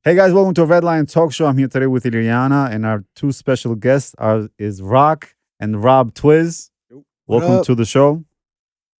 Hey guys, welcome to a Red Lion Talk Show. I'm here today with Ilyana, and our two special guests is Rrok and Rob Twizz. Welcome to the show.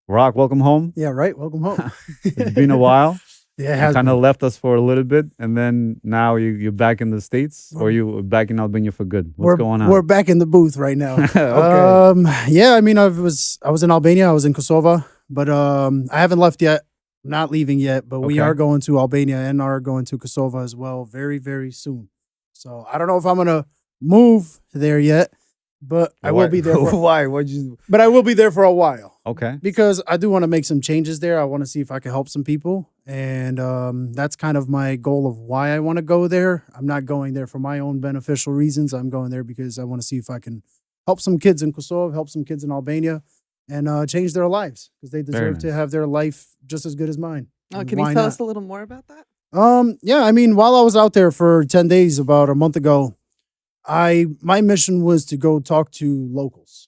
Rrok, welcome home. Yeah, right. Welcome home. It's been a while. Yeah, it You has kind of been. left us for a little bit, and then now you're back in the States, or you back in Albania for good. What's going on? We're back in the booth right now. Okay. Yeah, I mean, I was in Albania. I was in Kosovo, but I haven't left yet. Not leaving yet, but we Okay. are going to Albania and are going to Kosovo as well very, very soon. So I don't know if I'm gonna move there yet, but I will be there. Why? What'd you? But I will be there for a while. Okay. Because I do want to make some changes there. I want to see if I can help some people. And that's kind of my goal of why I want to go there. I'm not going there for my own beneficial reasons. I'm going there because I want to see if I can help some kids in Kosovo, help some kids in Albania, and change their lives because they deserve to have their life just as good as mine. Oh, And can you why tell not? us a little more about that? Yeah, I mean, while I was out there for 10 days about a month ago, my mission was to go talk to locals,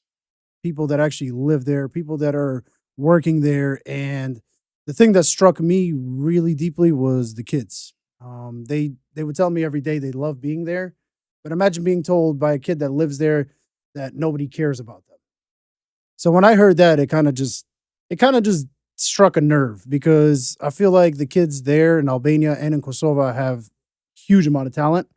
people that actually live there, people that are working there. And the thing that struck me really deeply was the kids. They would tell me every day they love being there, but imagine being told by a kid that lives there that nobody cares about them. So when I heard that, it kind of just struck a nerve because I feel like the kids there in Albania and in Kosovo have huge amount of talent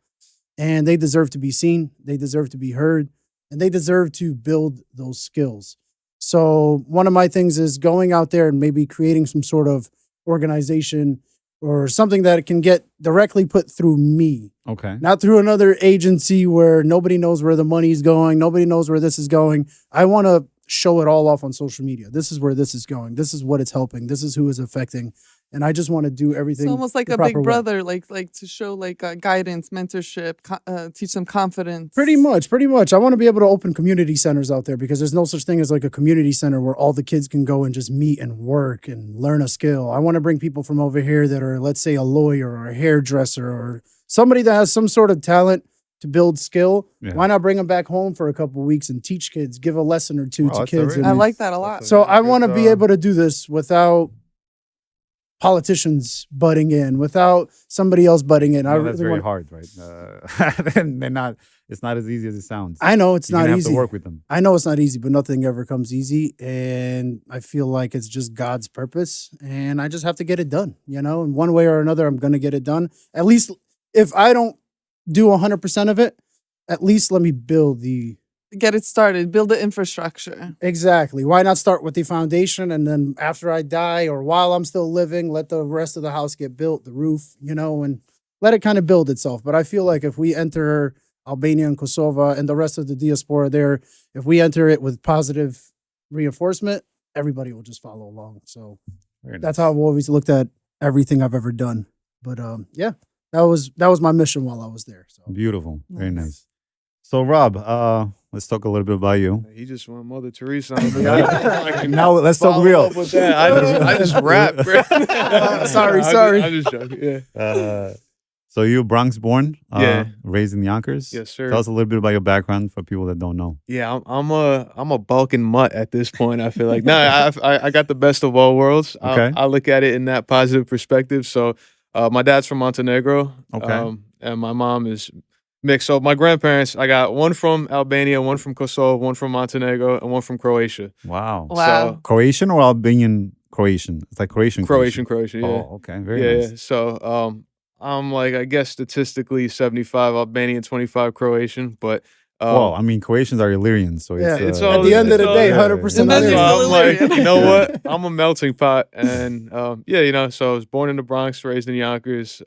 and they deserve to be seen, they deserve to be heard, and they deserve to build those skills. So one of my things is going out there and maybe creating some sort of organization or something that can get directly put through me, Okay. not through another agency where nobody knows where the money's going, nobody knows where this is going. I want to show it all off on social media. This is where this is going. This is what it's helping. This is who is affecting. And I just want to do everything. It's almost like the a proper big way. brother, like to show guidance, mentorship, teach them confidence. Pretty much. I want to be able to open community centers out there because there's no such thing as like a community center where all the kids can go and just meet and work and learn a skill. I want to bring people from over here that are, let's say, a lawyer or a hairdresser or somebody that has some sort of talent to build skill. Yeah. Why not bring them back home for a couple of weeks and teach kids, give a lesson or two Wow, to that's a kids? really- I and- like that a lot. So I want to be able to do this without politicians butting in, without somebody else butting in. I that's very want. hard, right? They're not. It's not as easy as it sounds. I know it's You're not gonna easy. have to work with them. I know it's not easy, but nothing ever comes easy. And I feel like it's just God's purpose. And I just have to get it done, in one way or another, I'm going to get it done. At least if I don't do 100% of it, at least let me build the. Get it started, build the infrastructure. Exactly. Why not start with the foundation and then after I die or while I'm still living, let the rest of the house get built, the roof, and let it kind of build itself. But I feel like if we enter Albania and Kosovo and the rest of the diaspora there, if we enter it with positive reinforcement, everybody will just follow along. So Very that's nice. how I've always looked at everything I've ever done. But yeah, that was my mission while I was there. So Beautiful. Very Nice. nice. So Rob, let's talk a little bit about you. He just went Mother Teresa on me. I Now let's talk follow real. up with that. I just rap, bro. Sorry. I'm just joking. Yeah. So you're Bronx-born, Yeah. raised in Yonkers. Yes, sir. Tell us a little bit about your background for people that don't know. Yeah, I'm a Balkan mutt at this point. I feel like I got the best of all worlds. Okay. I look at it in that positive perspective. So, my dad's from Montenegro. Okay. And my mom is mixed. So my grandparents, I got one from Albania, one from Kosovo, one from Montenegro, and one from Croatia. Wow. Wow. Croatian or Albanian Croatian? It's like Croatian. Croatian, yeah. Oh, okay. Very Yeah. nice. So, I'm like, I guess statistically 75 Albanian, 25 Croatian, but Well, I mean, Croatians are Illyrians, so Yeah. it's It's all- at the end of the it's day, all- 100% And then So you're Illyrian. still I'm like, Illyrian. you know what? I'm a melting pot, and yeah, so I was born in the Bronx, raised in Yonkers.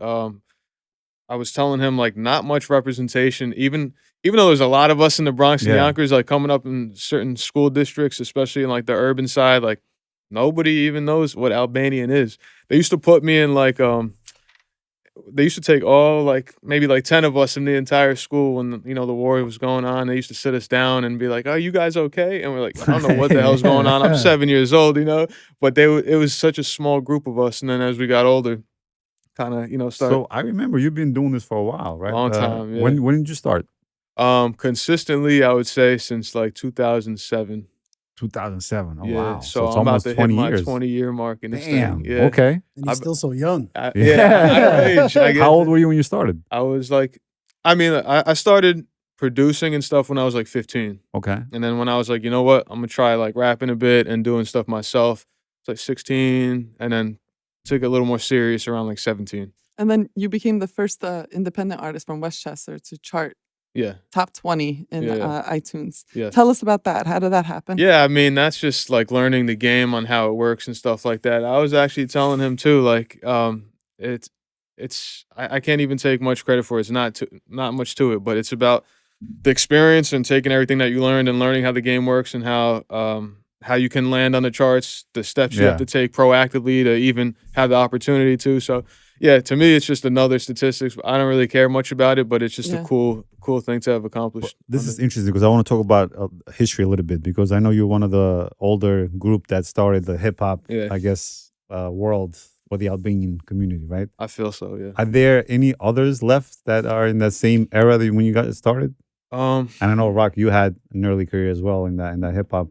I was telling him like not much representation, even though there's a lot of us in the Bronx and Yeah. Yonkers, like coming up in certain school districts, especially in like the urban side, like nobody even knows what Albanian is. They used to put me in like they used to take all like maybe like 10 of us in the entire school when the war was going on. They used to sit us down and be like, "Oh, you guys okay?" And we're like, "I don't know what the hell's going on. I'm 7 years old, But it was such a small group of us. And then as we got older, kind of started So I remember you've been doing this for a while, right? Long time, yeah. When did you start? consistently. I would say since like 2007. 2007. Oh Yeah, wow. so it's I'm about almost to hit 20 my years. 20-year mark in this Damn. thing. Yeah. Okay. And he's I- still so young. I don't age. I guess. How old were you when you started? I was like, I mean, I started producing and stuff when I was like 15. Okay. And then when I was like, you know what, I'm gonna try like rapping a bit and doing stuff myself. It's like 16, and then took it a little more serious around like 17. And then you became the first independent artist from Westchester to chart Yeah, top 20 in Yeah. iTunes. yeah. Tell us about that. How did that happen? Yeah, I mean, that's just like learning the game on how it works and stuff like that. I was actually telling him too, like, I can't even take much credit for it. It's not much to it, but it's about the experience and taking everything that you learned and learning how the game works and how you can land on the charts, the steps you have Yeah. to take proactively to even have the opportunity to. So yeah, to me, it's just another statistics. I don't really care much about it, but it's just Yeah. a cool thing to have accomplished. This on is it. interesting because I want to talk about history a little bit because I know you're one of the older group that started the hip hop, Yeah. I guess, world for the Albanian community, right? I feel so, yeah. Are there any others left that are in that same era that when you got started? And I know Rrok, you had an early career as well in that hip hop.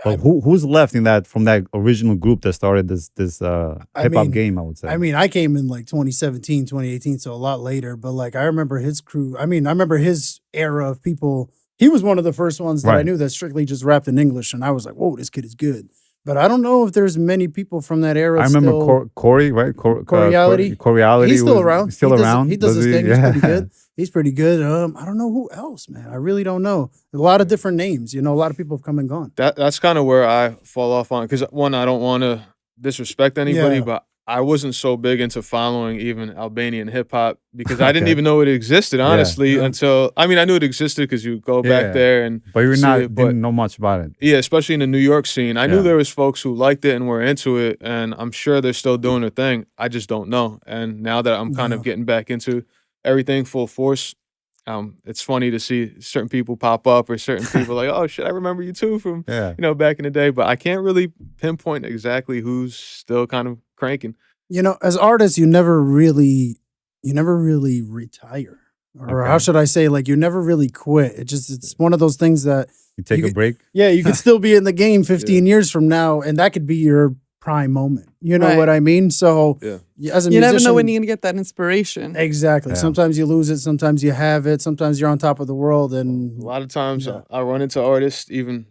But who's left in that from that original group that started this hip hop mean- game? I would say. I mean, I came in like 2017, 2018, so a lot later. But like, I remember his crew. I mean, I remember his era of people. He was one of the first ones that I Right. knew that strictly just rapped in English, and I was like, "Whoa, this kid is good." But I don't know if there's many people from that era. I remember still. Corey, right? Coriolis? Coriolis. He's still was around. Still He does- around. He does his he? thing. He's pretty good. He's pretty good. I don't know who else, man. I really don't know. A lot of different names. You know, a lot of people have come and gone. That's kind of where I fall off on, because one, I don't want to disrespect anybody, Yeah. but I wasn't so big into following even Albanian hip hop because I didn't Okay. even know it existed, honestly, Yeah. until I mean I knew it existed because you go Yeah. back there and But you're see not it, but didn't know much about it. yeah, especially in the New York scene. I Yeah. knew there was folks who liked it and were into it, and I'm sure they're still doing their thing. I just don't know. And now that I'm kind of Yeah. getting back into everything full force, it's funny to see certain people pop up or certain people like, oh shit, I remember you too from Yeah. back in the day. But I can't really pinpoint exactly who's still kind of cranking. You know, as artists, you never really retire, or Okay. how should I say? Like, you never really quit. It's one of those things that You take You a could- break. yeah, you could still be in the game 15 years from now, and that could be your prime moment. You know Right. what I mean? So, Yeah. as a You musician, never know when you're gonna get that inspiration. exactly. Yeah. Sometimes you lose it. Sometimes you have it. Sometimes you're on top of the world, A and lot of times Yeah. I run into artists, even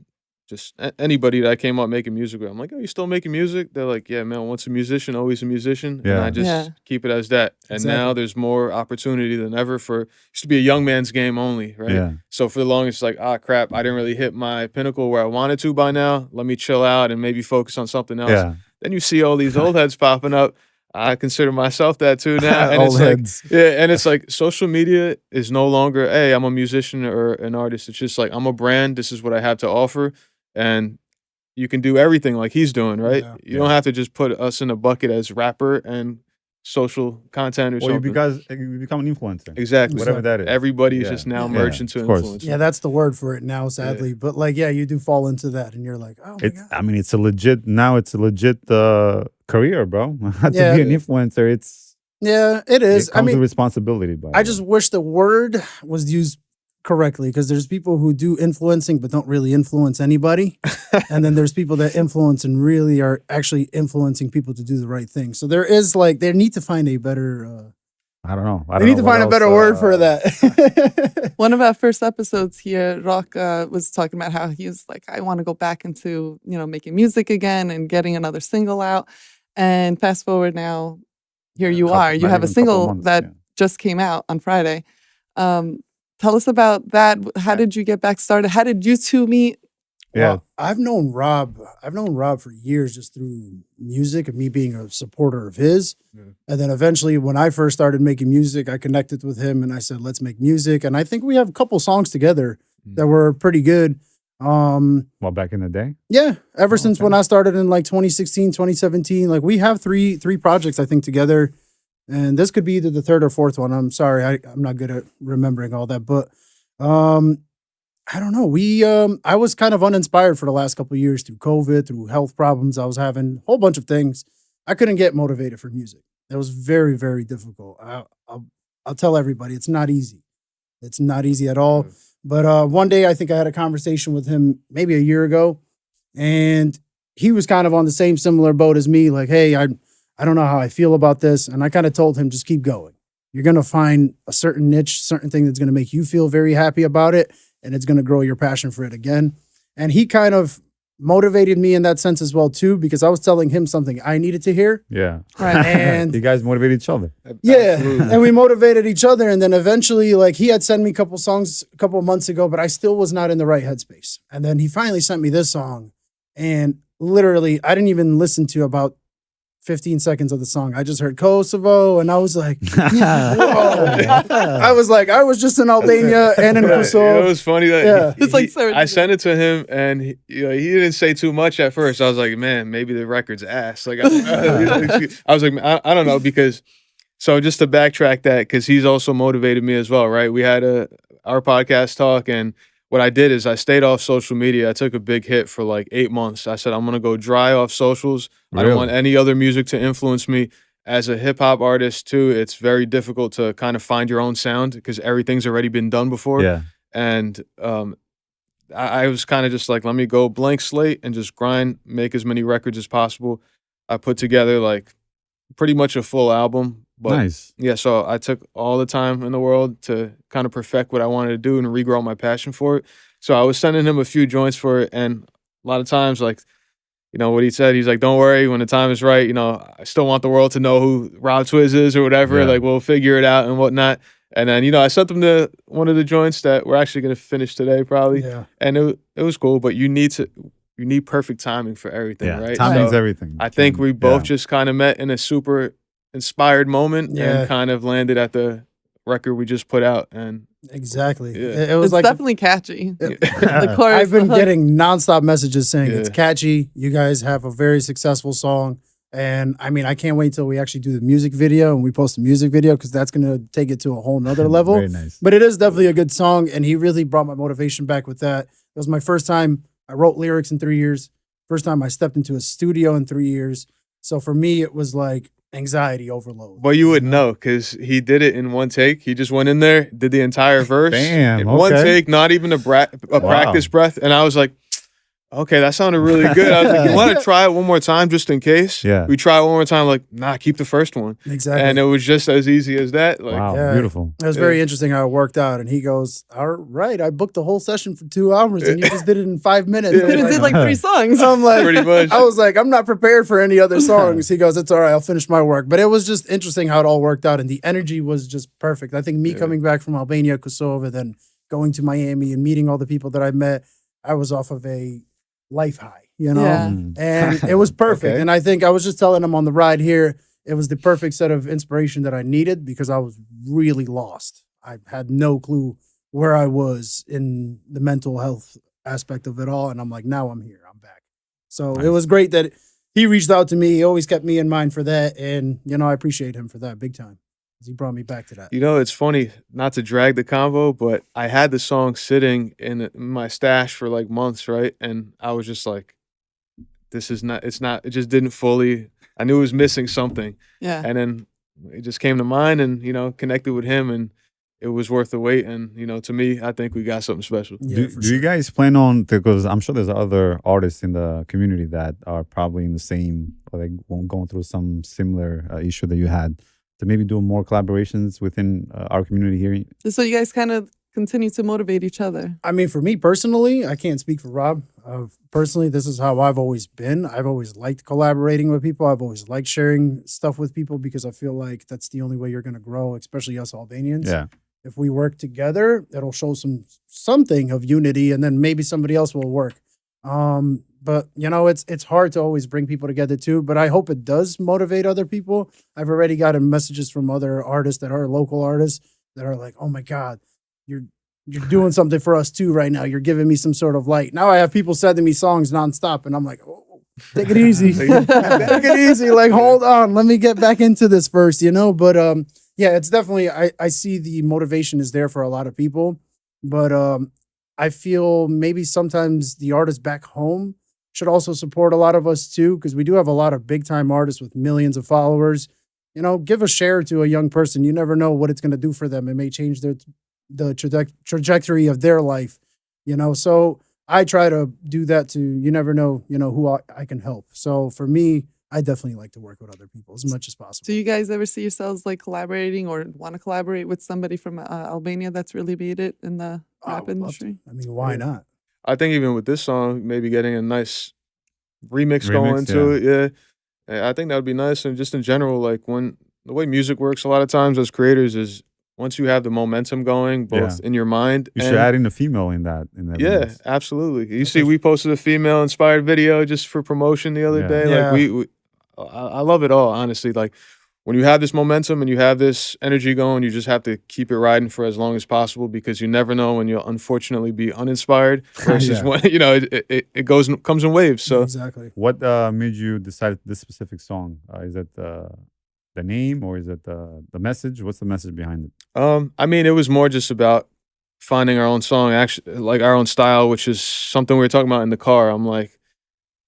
just anybody that I came up making music with. I'm like, oh, you still making music? They're like, yeah, man, once a musician, always a musician. And Yeah. I just Yeah. keep it as that. And now Exactly. there's more opportunity than ever for, used to be a young man's game only, right? Yeah. So for the longest, like, crap, I didn't really hit my pinnacle where I wanted to by now. Let me chill out and maybe focus on something else. Yeah. Then you see all these old heads popping up. I consider myself that too now. And Old it's like, heads. yeah, and it's like social media is no longer, hey, I'm a musician or an artist. It's just like, I'm a brand. This is what I have to offer. And you can do everything like he's doing, right? Yeah. You don't have to just put us in a bucket as rapper and social content or Or you something. become an influencer. Exactly. Whatever that is. Everybody's Yeah. just now Yeah. merged into of course. influence. yeah, that's the word for it now, sadly. But like, yeah, you do fall into that, and you're like, oh my It's. god. I mean, it's a legit career, bro. To Yeah. be an influencer, Yeah, it is. it I comes with mean, responsibility. By I just wish the word was used correctly, because there's people who do influencing but don't really influence anybody, and then there's people that influence and really are actually influencing people to do the right thing. So there is like, they need to find a better. I don't know. They need to find a better word for that. One of our first episodes here, Rrok was talking about how he was like, I want to go back into, making music again and getting another single out. And fast forward now, here you Couple- are. You not have a even couple single months, that yeah. just came out on Friday. Tell us about that. How did you get back started? How did you two meet? Yeah. Well, I've known Rob for years, just through music and me being a supporter of his. Yeah. And then eventually, when I first started making music, I connected with him and I said, let's make music. And I think we have a couple songs together that were pretty good. Well, back in the day. Yeah, ever since Okay. when I started in like 2016, 2017, like we have three projects, I think, together. And this could be either the third or fourth one. I'm sorry, I'm not good at remembering all that. But I don't know. I was kind of uninspired for the last couple of years through COVID, through health problems. I was having a whole bunch of things. I couldn't get motivated for music. It was very, very difficult. I'll tell everybody, it's not easy. It's not easy at all. Yeah. But one day, I think I had a conversation with him maybe a year ago. And he was kind of on the same similar boat as me, like, hey, I don't know how I feel about this. And I kind of told him, just keep going. You're going to find a certain niche, certain thing that's going to make you feel very happy about it. And it's going to grow your passion for it again. And he kind of motivated me in that sense as well, too, because I was telling him something I needed to hear. Yeah. Right. And you guys motivate each other. yeah. Absolutely. And we motivated each other. And then eventually, like, he had sent me a couple songs a couple of months ago, but I still was not in the right headspace. And then he finally sent me this song. And literally, I didn't even listen to about 15 seconds of the song. I just heard Kosovo, and I was like, whoa. I was like, I was just in Albania and in Kosovo. It was funny that Yeah. It's like I sent it to him, and he didn't say too much at first. I was like, man, maybe the record's ass. Like, I was like, I don't know, because so just to backtrack that, because he's also motivated me as well, right? We had our podcast talk, and what I did is I stayed off social media. I took a big hit for like 8 months. I said, I'm going to go dry off socials. I don't want any other music to influence me. As a hip hop artist too, it's very difficult to kind of find your own sound because everything's already been done before. Yeah. And I was kind of just like, let me go blank slate and just grind, make as many records as possible. I put together like pretty much a full album. But Nice. yeah, so I took all the time in the world to kind of perfect what I wanted to do and regrow my passion for it. So I was sending him a few joints for it, and a lot of times, like, you know, what he said, he's like, don't worry, when the time is right, you know, I still want the world to know who Rob Twizz is or whatever. Yeah. Like, we'll figure it out and whatnot. And then, you know, I sent him to one of the joints that we're actually going to finish today probably. Yeah. And it was cool, but you need perfect timing for everything, Yeah. right? Timing's So everything. I think we both Yeah. just kind of met in a super inspired moment Yeah. and kind of landed at the record we just put out. And Exactly. Yeah. It was It's like definitely catchy. it- The chorus, I've been the hook. getting nonstop messages saying it's Yeah. catchy. You guys have a very successful song. And I mean, I can't wait till we actually do the music video and we post the music video because that's going to take it to a whole nother level. Very nice. But it is definitely a good song. And he really brought my motivation back with that. It was my first time I wrote lyrics in 3 years. First time I stepped into a studio in 3 years. So for me, it was like anxiety overload. But you would know because he did it in one take. He just went in there, did the entire verse Damn, in one okay. take, not even a practice breath. And I was like, okay, that sounded really good. I was like, you want to try it one more time just in case? Yeah. We try it one more time, like, nah, keep the first one. Exactly. And it was just as easy as that. Like, Wow. Yeah. Beautiful. It was very interesting how it worked out. And he goes, all right, I booked the whole session for 2 hours and you just did it in 5 minutes. Yeah. I Could was have did like, like 3 songs. I'm like, pretty much. I was like, I'm not prepared for any other songs. He goes, it's all right, I'll finish my work. But it was just interesting how it all worked out. And the energy was just perfect. I think me coming back from Albania, Kosovo, then going to Miami and meeting all the people that I met, I was off of a life high, you know? Yeah. And it was perfect. Okay. And I think I was just telling him on the ride here, it was the perfect set of inspiration that I needed because I was really lost. I had no clue where I was in the mental health aspect of it all. And I'm like, now I'm here, I'm back. So it was great that he reached out to me. He always kept me in mind for that. And, you know, I appreciate him for that big time. He brought me back to that. You know, it's funny, not to drag the convo, but I had the song sitting in my stash for like months, right? And I was just like, it just didn't fully, I knew it was missing something. Yeah. And then it just came to mind and, you know, connected with him and it was worth the wait. And, you know, to me, I think we got something special. Yeah, Do you guys plan on, because I'm sure there's other artists in the community that are probably in the same, or like going through some similar issue that you had, to maybe do more collaborations within our community here? So you guys kind of continue to motivate each other. I mean, for me personally, I can't speak for Rob. Personally, this is how I've always been. I've always liked collaborating with people. I've always liked sharing stuff with people because I feel like that's the only way you're going to grow, especially us Albanians. Yeah. If we work together, it'll show something of unity, and then maybe somebody else will work. But you know, it's hard to always bring people together too. But I hope it does motivate other people. I've already gotten messages from other artists that are local artists that are like, "Oh my God, you're doing something for us too right now. You're giving me some sort of light." Now I have people sending me songs nonstop, and I'm like, "Oh, take it easy, take it easy. Like, hold on, let me get back into this first, you know." But yeah, it's definitely I see the motivation is there for a lot of people, but I feel maybe sometimes the artists back home should also support a lot of us too, because we do have a lot of big time artists with millions of followers. You know, give a share to a young person. You never know what it's going to do for them. It may change the trajectory of their life. You know, so I try to do that too. You never know, who I can help. So for me, I definitely like to work with other people as much as possible. Do you guys ever see yourselves like collaborating or want to collaborate with somebody from Albania that's really made it in the rap industry? I mean, why not? I think even with this song, maybe getting a nice remix going to it. Yeah. I think that would be nice. And just in general, like when the way music works a lot of times as creators is once you have the momentum going, both in your mind. You should add in a female in that. Yeah, remix. Absolutely. You see, we posted a female inspired video just for promotion the other day. Yeah. Like I love it all, honestly. Like when you have this momentum and you have this energy going, you just have to keep it riding for as long as possible because you never know when you'll unfortunately be uninspired versus when it comes in waves. So exactly. What made you decide this specific song? Is it the name or is it the message? What's the message behind it? I mean, it was more just about finding our own song, actually, like our own style, which is something we were talking about in the car. I'm like,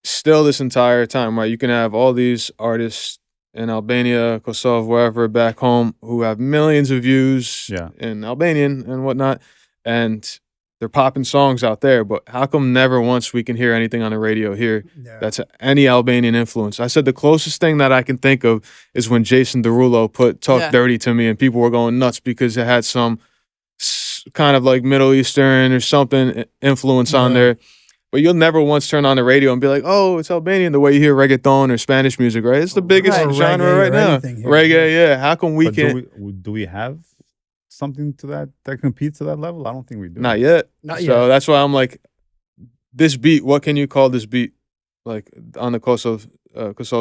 still this entire time, right? You can have all these artists in Albania, Kosovo, wherever, back home, who have millions of views in Albanian and whatnot, and they're popping songs out there. But how come never once we can hear anything on the radio here that's any Albanian influence? I said the closest thing that I can think of is when Jason Derulo put Talk Dirty to Me, and people were going nuts because it had some kind of like Middle Eastern or something influence on there. But you'll never once turn on the radio and be like, oh, it's Albanian, the way you hear reggaeton or Spanish music, right? It's the biggest genre right now. Reggae, yeah. How come we can't? Do we have something to that competes to that level? I don't think we do. Not yet. So that's why I'm like, this beat, what can you call this beat? Like on the Kosovo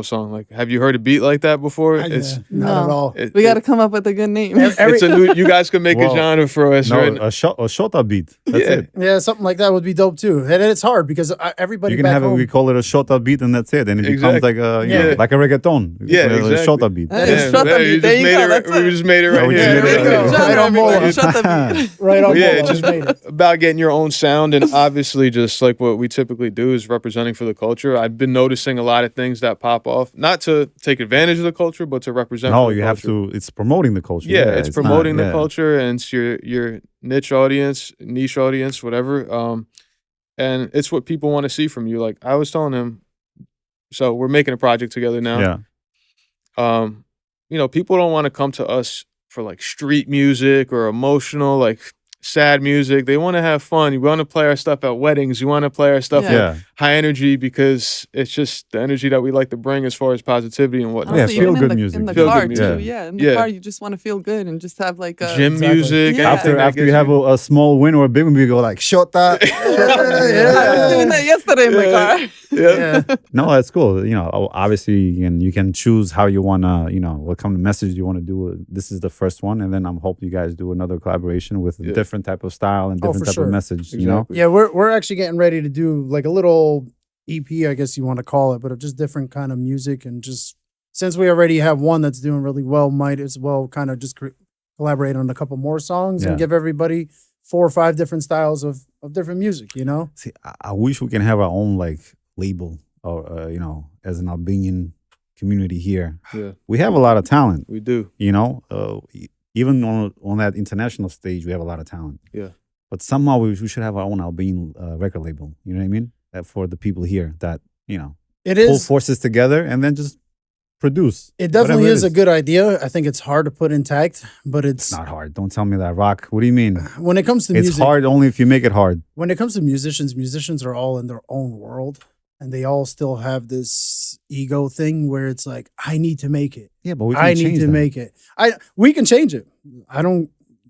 song, like, have you heard a beat like that before? It's not at all. We got to come up with a good name. It's a new. You guys can make a genre for us, right? A shota beat. That's it. Yeah, something like that would be dope too. And it's hard because everybody. You can have it. We call it a shota beat, and that's it. And it becomes like a like a reggaeton. Yeah, exactly. A shota beat. Shota beat. There you go. We just made it right here. Right on board. Shota beat. Right on board. Yeah, just about getting your own sound, and obviously, just like what we typically do is representing for the culture. I've been noticing a lot of things that pop off. Not to take advantage of the culture, but to represent. No, you have to. It's promoting the culture. Yeah, it's promoting the culture, and it's your niche audience, whatever. And it's what people want to see from you. Like I was telling him, so we're making a project together now. Yeah. People don't want to come to us for like street music or emotional, like sad music. They want to have fun. You want to play our stuff at weddings. You want to play our stuff at high energy because it's just the energy that we like to bring as far as positivity and whatnot. Yeah, feel good music. In the car too. Yeah, in the car you just want to feel good and just have like a gym music. Yeah. After you have a small win or a big win, we go like shota. I was doing that yesterday in the car. Yeah. No, that's cool. Obviously you can choose how you wanna, what kind of message you want to do. This is the first one, and then I'm hoping you guys do another collaboration with a different type of style and different type of message. Exactly. Yeah, we're actually getting ready to do like a little EP, I guess you want to call it, but of just different kind of music, and just since we already have one that's doing really well, might as well kind of just collaborate on a couple more songs and give everybody 4 or 5 different styles of different music. See, I wish we can have our own like label or as an Albanian community here. Yeah, we have a lot of talent. We do. Even on that international stage, we have a lot of talent. Yeah. But somehow we should have our own Albanian record label. You know what I mean? For the people here that, it is pull forces together and then just produce. It definitely is a good idea. I think it's hard to put intact, but it's not hard. Don't tell me that, Rrok. What do you mean? When it comes to music, it's hard only if you make it hard. When it comes to musicians are all in their own world. And they all still have this ego thing where it's like, I need to make it. Yeah, but we can change that. Make it. We can change it.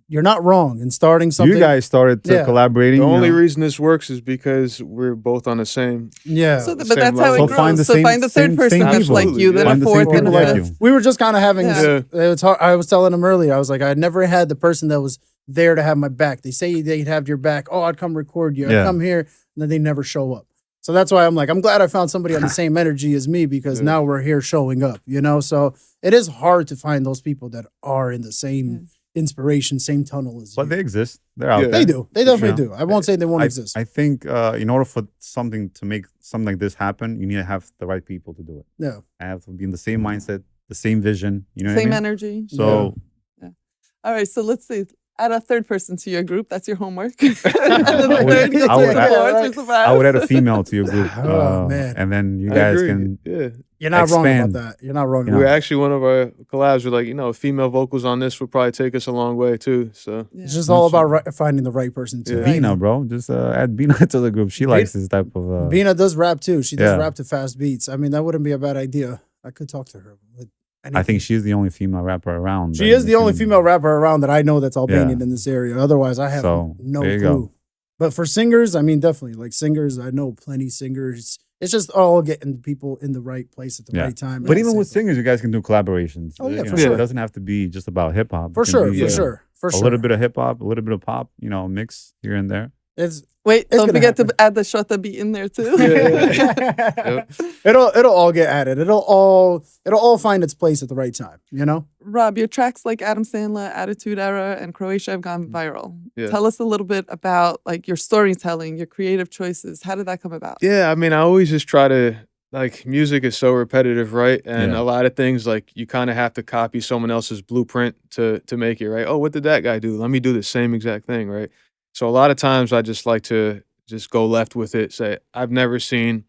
You're not wrong in starting something. You guys started collaborating. The only reason this works is because we're both on the same. Yeah. But that's how it grows. Find the third person that's like you, then a fourth, and a fifth. We were just kind of having it's hard. I was telling him earlier, I was like, I never had the person that was there to have my back. They say they'd have your back. Oh, I'd come record you. I'd come here. And then they never show up. So that's why I'm like, I'm glad I found somebody on the same energy as me, because now we're here showing up, So it is hard to find those people that are in the same inspiration, same tunnel as you. But they exist. They're out there. They do. They definitely do. I won't say they won't exist. I think in order for to make something like this happen, you need to have the right people to do it. Yeah. I have to be in the same mindset, the same vision. Same energy. So. Yeah. All right. So let's see. add a third person to your group. That's your homework. And then the I would- third gets I would- to I- four, right. six to five. I would add a female to your group. Oh, man. And then you I guys agree. can. Yeah. You're not wrong Expand. about that. You're not wrong You about know. We're actually one of our collabs. We're like, female vocals on this would probably take us a long way too. So Yeah. It's just all about finding the right person too. Yeah. Bina, bro. Just add Bina to the group. She likes this type of. Bina does rap too. She does Yeah. rap to fast beats. I mean, that wouldn't be a bad idea. I could talk to her. But I think she's the only female rapper around. she that is the you only can- female rapper around that I know that's Albanian Yeah. in this area. Otherwise, I have So, no there you clue. go. But for singers, I mean, definitely like singers. I know plenty singers. It's just all getting people in the right place at the Yeah. right time. But at the even same with time. singers, you guys can do collaborations. Oh, yeah, You for know, sure. It doesn't have to be just about hip hop. For It can sure, be, for sure, for a sure. little bit of hip hop, a little bit of pop. Mix here and there. It's Wait, It's don't gonna forget happen. to add the shorta beat in there too. Yep. it'll all get added. It'll all find its place at the right time. You know. Rob, your tracks like Adam Sandler, Attitude Era, and Croatia have gone viral. Yeah. Tell us a little bit about like your storytelling, your creative choices. How did that come about? Yeah, I mean, I always just try to music is so repetitive, right? And Yeah. a lot of things like you kind of have to copy someone else's blueprint to make it, right? Oh, what did that guy do? Let me do the same exact thing, right? So a lot of times I just like to just go left with it. Say I've never seen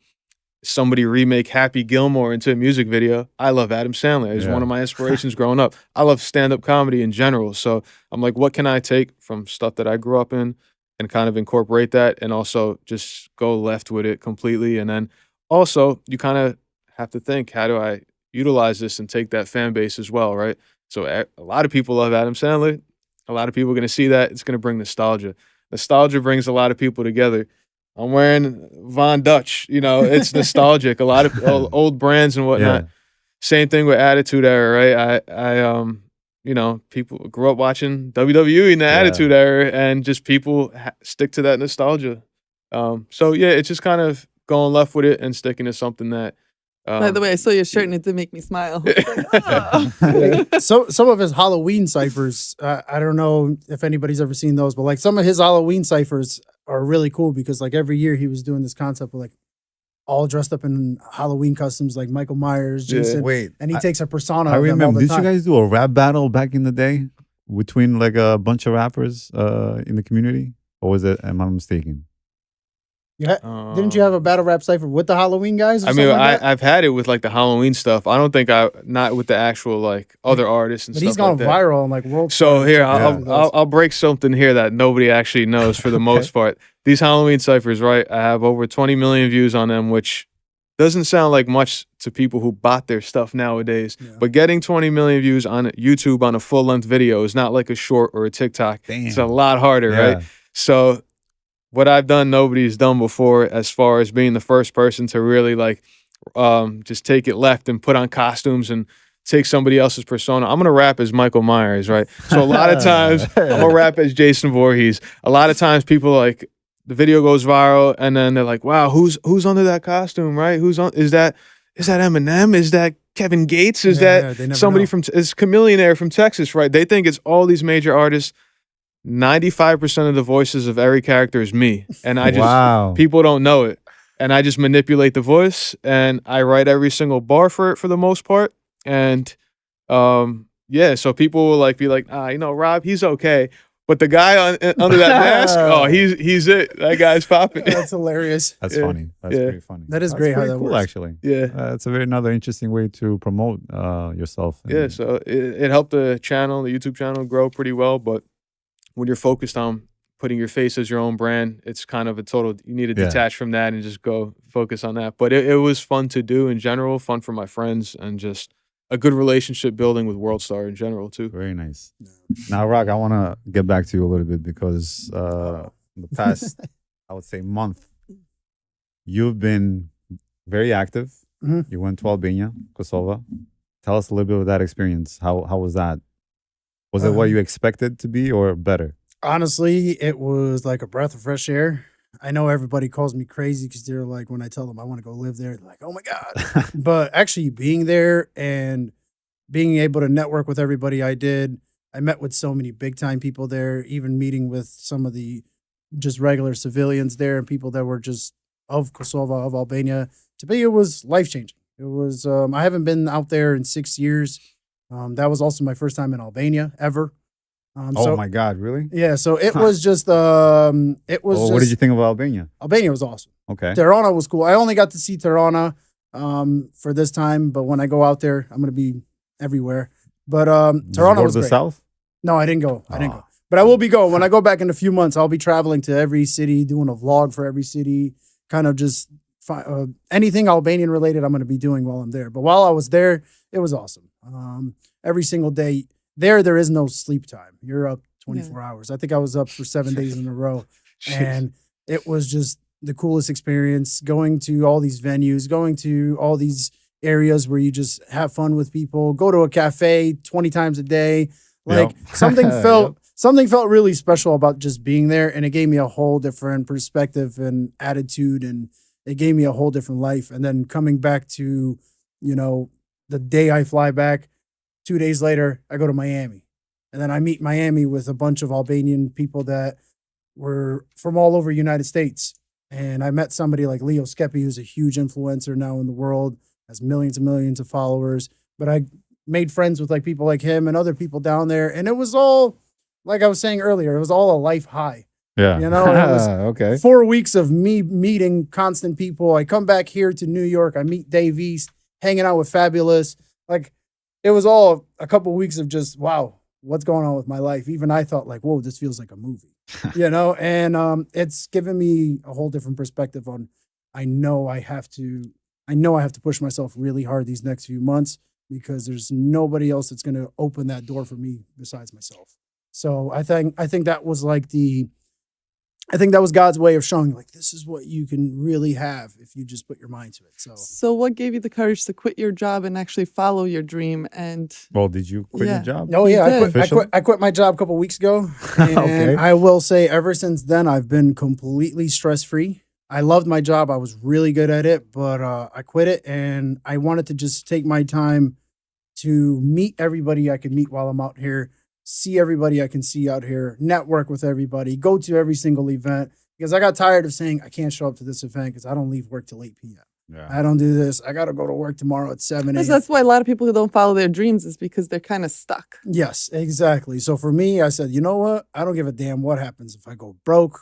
somebody remake Happy Gilmore into a music video. I love Adam Sandler. He's Yeah. one of my inspirations growing up. I love stand-up comedy in general. So I'm like, what can I take from stuff that I grew up in and kind of incorporate that and also just go left with it completely. And then also you kind of have to think, how do I utilize this and take that fan base as well, right? So a lot of people love Adam Sandler. A lot of people are going to see that. It's going to bring nostalgia. Nostalgia brings a lot of people together. I'm wearing Von Dutch, it's nostalgic. A lot of old brands and whatnot. Yeah. Same thing with Attitude Era, right? I people grew up watching WWE in the Yeah. Attitude Era, and just people stick to that nostalgia. So yeah, it's just kind of going left with it and sticking to something that. By the way, I saw your shirt and it did make me smile. I was like, "Oh." So some of his Halloween ciphers, I don't know if anybody's ever seen those, but like some of his Halloween ciphers are really cool because like every year he was doing this concept of like all dressed up in Halloween costumes, like Michael Myers, Yeah. Jason, Wait, and he takes a persona. I of them all remember. the Did you time. guys do a rap battle back in the day between like a bunch of rappers in the community, or was it? Am I mistaken? Didn't you have a battle rap cipher with the Halloween guys? Or I mean, something like that? I've had it with like the Halloween stuff. I don't think not with the actual like other artists and but stuff he's gone like that. viral and like world. So here, Yeah. I'll break something here that nobody actually knows for the most part. These Halloween ciphers, right? I have over 20 million views on them, which doesn't sound like much to people who bought their stuff nowadays. Yeah. But getting 20 million views on YouTube on a full-length video is not like a short or a TikTok. It's a Damn. lot harder, Yeah. right? So what I've done, nobody's done before, as far as being the first person to really like just take it left and put on costumes and take somebody else's persona. I'm gonna rap as Michael Myers, right? So a lot of times I'm gonna rap as Jason Voorhees. A lot of times people like the video goes viral and then they're like, "Wow, who's under that costume, right? Who's on? Is that Eminem? Is that Kevin Gates? Is Yeah, they that never somebody know. is Chameleonaire from Texas, right?" They think it's all these major artists. 95% of the voices of every character is me, and I just Wow. people don't know it, and I just manipulate the voice, and I write every single bar for it for the most part, and yeah, so people will like be like, Rob, he's okay, but the guy under that mask, oh, he's it. That guy's popping. That's hilarious. That's Yeah. funny. That's Yeah. pretty funny. That is That's great how pretty that cool, works. actually. Yeah. It's another interesting way to promote yourself. Yeah, and- so it helped the YouTube channel grow pretty well, but when you're focused on putting your face as your own brand, it's kind of you need to Yeah. detach from that and just go focus on that. But it was fun to do in general, fun for my friends, and just a good relationship building with World Star in general too. Very nice. Now, Rrok, I want to get back to you a little bit because in the past, I would say month, you've been very active. Mhm. You went to Albania, Kosovo. Tell us a little bit of that experience. How was that? Was it what you expected to be or better? Honestly, it was like a breath of fresh air. I know everybody calls me crazy because they're like, when I tell them I want to go live there, they're like, "Oh my God." But actually being there and being able to network with everybody I did, I met with so many big time people there, even meeting with some of the just regular civilians there and people that were just of Kosovo, of Albania. To me, it was life changing. It was, I haven't been out there in 6 years. That was also my first time in Albania ever. Oh my God, really? Yeah, so it was just What did you think of Albania? Albania was awesome. Okay. Tirana was cool. I only got to see Tirana for this time, but when I go out there, I'm gonna be everywhere. But Did you Tirana go was to the great. south? No, I didn't go. I didn't go. But I will be going. When I go back in a few months, I'll be traveling to every city, doing a vlog for every city, kind of just anything Albanian related I'm going to be doing while I'm there. But while I was there, it was awesome. Every single day there is no sleep time. You're up 24 hours. I think I was up for 7 days in a row. And it was just the coolest experience, going to all these venues, going to all these areas where you just have fun with people, go to a cafe 20 times a day. Like something felt really special about just being there, and it gave me a whole different perspective and attitude, and it gave me a whole different life. And then coming back to, the day I fly back, 2 days later, I go to Miami. And then I meet Miami with a bunch of Albanian people that were from all over the United States. And I met somebody like Leo Skepi, who's a huge influencer now in the world, has millions and millions of followers. But I made friends with like people like him and other people down there. And it was all, like I was saying earlier, it was all a life high. Yeah. It was okay. 4 weeks of me meeting constant people. I come back here to New York. I meet Dave East, hanging out with Fabulous. Like, it was all a couple of weeks of just, wow, what's going on with my life? Even I thought like, whoa, this feels like a movie, and it's given me a whole different perspective on, I know I have to push myself really hard these next few months, because there's nobody else that's going to open that door for me besides myself. So I think that was God's way of showing, like, this is what you can really have if you just put your mind to it. So what gave you the courage to quit your job and actually follow your dream? And well, did you quit your job? Oh yeah, I quit my job a couple of weeks ago, and I will say ever since then I've been completely stress free. I loved my job. I was really good at it, but I quit it, and I wanted to just take my time to meet everybody I could meet while I'm out here, see everybody I can see out here, network with everybody, go to every single event, because I got tired of saying I can't show up to this event because I don't leave work till 8 p.m. Yeah. I don't do this. I got to go to work tomorrow at 7 a.m. That's why a lot of people who don't follow their dreams is because they're kind of stuck. Yes, exactly. So for me, I said, you know what? I don't give a damn what happens. If I go broke,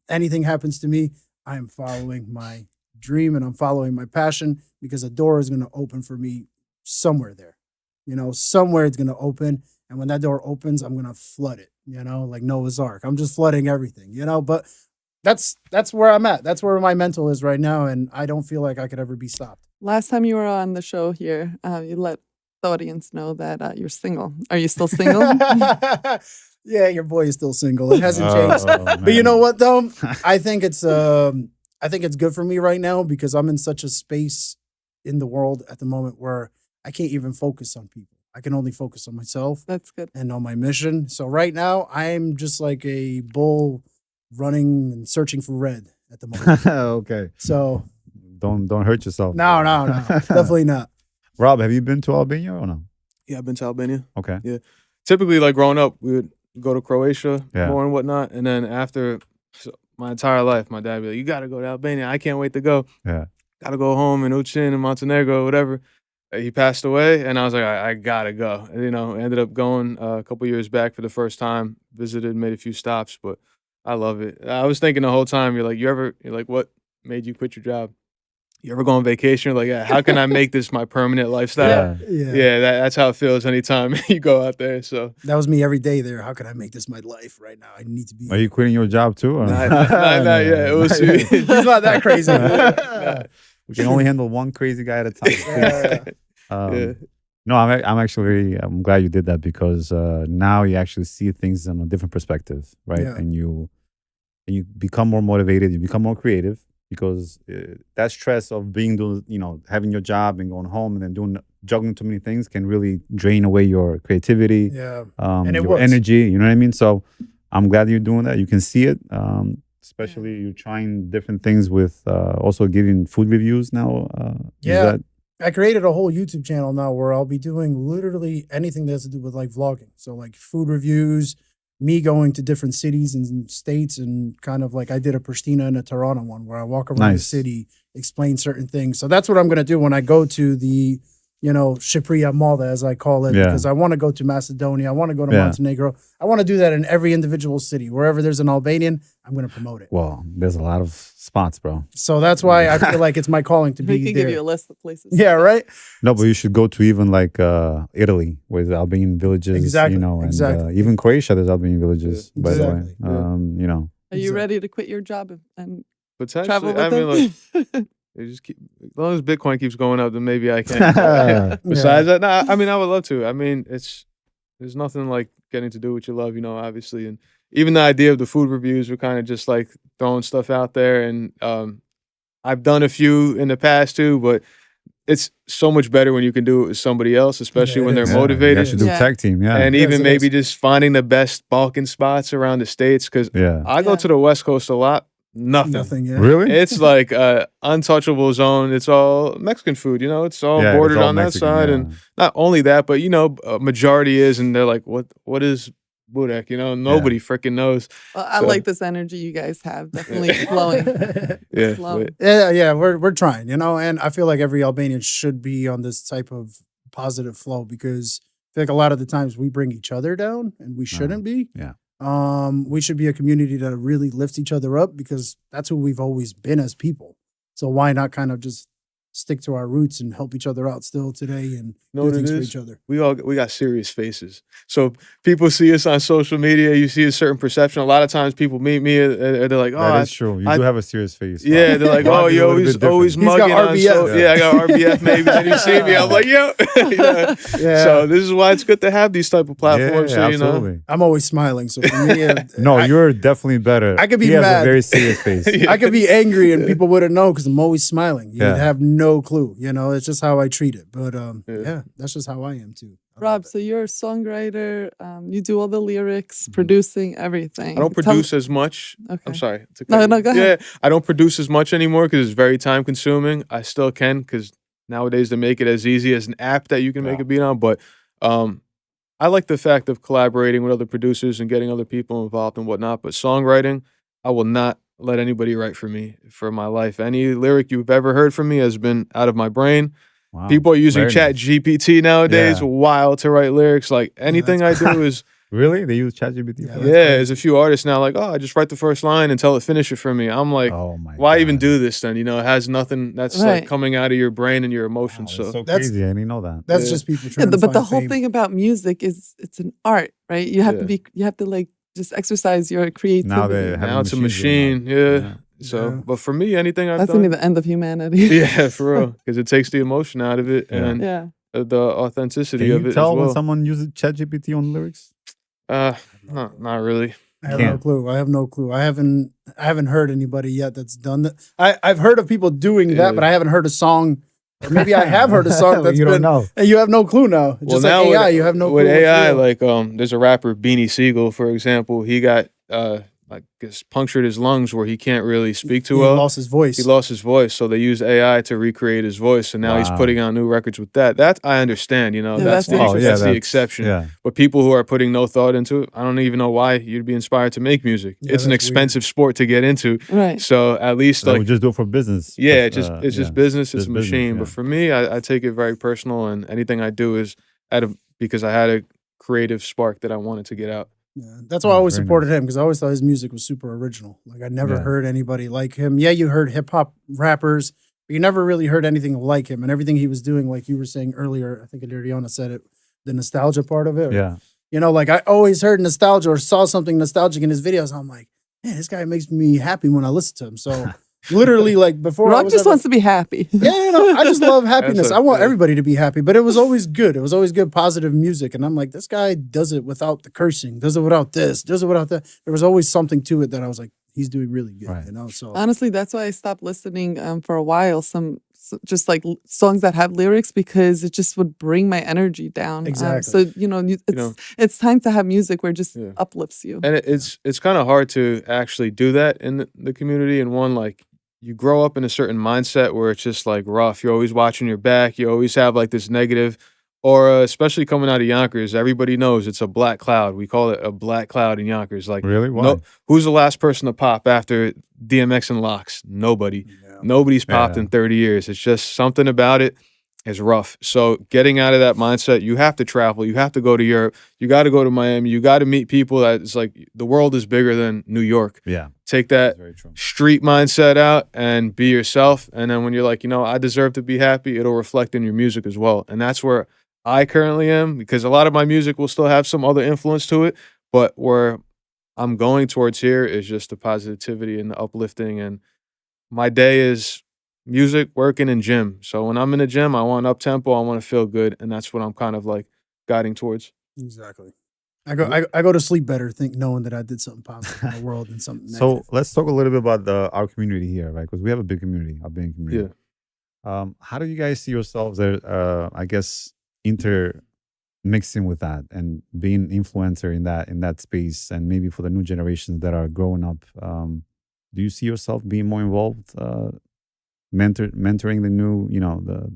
anything happens to me, I am following my dream and I'm following my passion, because a door is going to open for me somewhere there. Somewhere it's going to open. And when that door opens, I'm going to flood it, like Noah's Ark. I'm just flooding everything, but that's where I'm at. That's where my mental is right now. And I don't feel like I could ever be stopped. Last time you were on the show here, you let the audience know that you're single. Are you still single? Yeah, your boy is still single. It hasn't changed. But you know what, though? I think it's good for me right now, because I'm in such a space in the world at the moment where I can't even focus on people. I can only focus on myself. That's good. And on my mission. So right now, I'm just like a bull running and searching for red at the moment. Okay. So don't hurt yourself. No, definitely not. Rob, have you been to Albania or no? Yeah, I've been to Albania. Okay. Yeah. Typically, like growing up, we would go to Croatia more and whatnot. And then after my entire life, my dad would be like, you got to go to Albania. I can't wait to go. Yeah. Got to go home in Uchin and Montenegro, whatever. He passed away, and I was like, I gotta go. Ended up going a couple years back for the first time, visited, made a few stops, but I love it. I was thinking the whole time, you're like, what made you quit your job? You ever go on vacation? You're like, yeah, how can I make this my permanent lifestyle? Yeah, that's how it feels anytime you go out there. So that was me every day there. How can I make this my life right now? I need to be. Are you quitting your job too? Or? Not yet. It was He's not that crazy. We can only handle one crazy guy at a time. No, I'm glad you did that, because now you actually see things in a different perspective, right? Yeah. And you become more motivated, you become more creative, because that stress of having your job and going home and then juggling too many things can really drain away your creativity, and your energy. You know what I mean? So I'm glad you're doing that. You can see it. Especially you're trying different things with also giving food reviews now. I created a whole YouTube channel now where I'll be doing literally anything that has to do with like vlogging. So like food reviews, me going to different cities and states, and kind of like I did a Pristina and a Tirana one where I walk around the city, explain certain things. So that's what I'm going to do when I go to the Shqipëria Malta, as I call it, because I want to go to Macedonia. I want to go to Montenegro. I want to do that in every individual city. Wherever there's an Albanian, I'm going to promote it. Well, there's a lot of spots, bro. So that's why I feel like it's my calling to be there. We can give you a list of places. Yeah, right? No, but you should go to even like Italy with Albanian villages. Exactly. And even Croatia, there's Albanian villages, by the way. Are you ready to quit your job and potentially travel with them? They just keep, as long as Bitcoin keeps going up, then maybe I can. Besides that, I would love to. I mean, there's nothing like getting to do what you love, obviously. And even the idea of the food reviews, we're kind of just like throwing stuff out there. And I've done a few in the past too, but it's so much better when you can do it with somebody else, especially when they're motivated. You should do tag team, And even maybe just finding the best Balkan spots around the States. Because I go to the West Coast a lot. Nothing. Really? It's like untouchable zone. It's all Mexican food, it's all bordered on that side. And not only that, but a majority is, and they're like, what is Burek? Nobody freaking knows. Well, I like this energy you guys have. Definitely flowing. We're trying, and I feel like every Albanian should be on this type of positive flow, because I feel like a lot of the times we bring each other down and we shouldn't be. Yeah. We should be a community that really lifts each other up, because that's who we've always been as people. So why not kind of just stick to our roots and help each other out still today and do things for each other? We got serious faces. So people see us on social media, you see a certain perception. A lot of times people meet me and they're like, that is true. You do have a serious face. Yeah, they're like, oh, you always mugging on RBF. I got RBF maybe. Then you see me, I'm like, yo. So this is why it's good to have these type of platforms. Yeah, absolutely. I'm always smiling. So for me, you're definitely better. I could be mad. He has a very serious face. I could be angry and people wouldn't know because I'm always smiling. You'd have no clue. It's just how I treat it. But that's just how I am too. Rob, so you're a songwriter. You do all the lyrics, producing everything. I don't produce as much. Okay. I'm sorry. No, go ahead. Yeah, I don't produce as much anymore because it's very time consuming. I still can, because nowadays they make it as easy as an app that you can make a beat on. But I like the fact of collaborating with other producers and getting other people involved and whatnot. But songwriting, I will not let anybody write for me for my life. Any lyric you've ever heard from me has been out of my brain. Wow. People are using Chat GPT nowadays, wild to write lyrics. Like anything I do is really, they use Chat GPT. There's a few artists now like, I just write the first line and tell it finish it for me. I'm like, why even do this then? It has nothing that's like coming out of your brain and your emotions. So that's crazy. I didn't know that. That's just people trying to but the whole fame. thing about music is it's an art, right? You have to like just exercise your creativity. Now it's a machine. So, but for me, anything I've done, that's gonna be the end of humanity. Yeah, for real, because it takes the emotion out of it and the authenticity of it. Can you tell when someone uses ChatGPT on lyrics? Not really. I have no clue. I haven't heard anybody yet that's done that. I've heard of people doing that, but I haven't heard a song. Or maybe I have heard a song that's don't know. And you have no clue now. Just like AI, you have no clue. With AI, like there's a rapper, Beanie Siegel, for example. He got punctured his lungs where he can't really speak too well. He lost his voice. So they used AI to recreate his voice, and now he's putting out new records with that. That I understand, that's the exception. Yeah. But people who are putting no thought into it, I don't even know why you'd be inspired to make music. It's an expensive sport to get into. Right. So at least we just do it for business. Yeah, it's just business. It's a machine. But for me, I take it very personal, and anything I do is because I had a creative spark that I wanted to get out. Yeah, that's why I always supported him, because I always thought his music was super original. Like I never heard anybody like him. Yeah, you heard hip hop rappers, but you never really heard anything like him. And everything he was doing, like you were saying earlier, I think Adriana said it, the nostalgia part of it. Like I always heard nostalgia or saw something nostalgic in his videos. I'm like, man, this guy makes me happy when I listen to him. So literally, like before, Rrok just wants to be happy. I just love happiness. I want everybody to be happy, but it was always good. It was always good, positive music. And I'm like, this guy does it without the cursing, does it without this, does it without that. There was always something to it that I was like, he's doing really good. So honestly, that's why I stopped listening for a while. Just like songs that have lyrics, because it just would bring my energy down. Exactly. It's time to have music where it just uplifts you. And it's kind of hard to actually do that in the community. And one, like, you grow up in a certain mindset where it's just like rough. You're always watching your back. You always have like this negative aura, especially coming out of Yonkers. Everybody knows it's a black cloud. We call it a black cloud in Yonkers. Like, really? Why? Who's the last person to pop after DMX and Locks? Nobody. Nobody's popped in 30 years. It's just something about it. is rough. So getting out of that mindset, you have to travel. You have to go to Europe. You got to go to Miami. You got to meet people that it's like the world is bigger than New York. Yeah. Take that Very true. street mindset out and be yourself. And then when you're like, I deserve to be happy, it'll reflect in your music as well. And that's where I currently am, because a lot of my music will still have some other influence to it. But where I'm going towards here is just the positivity and the uplifting. And my day is music, working, and gym. So when I'm in the gym, I want up tempo, I want to feel good, and that's what I'm kind of like guiding towards. Exactly. I go to sleep better, knowing that I did something positive in the world and something So negative. let's talk a little bit about our community here, right? Because we have a big community, Albanian community. Yeah. How do you guys see yourselves there? I guess intermixing with that and being influencer in that space, and maybe for the new generations that are growing up. Do you see yourself being more involved, mentoring the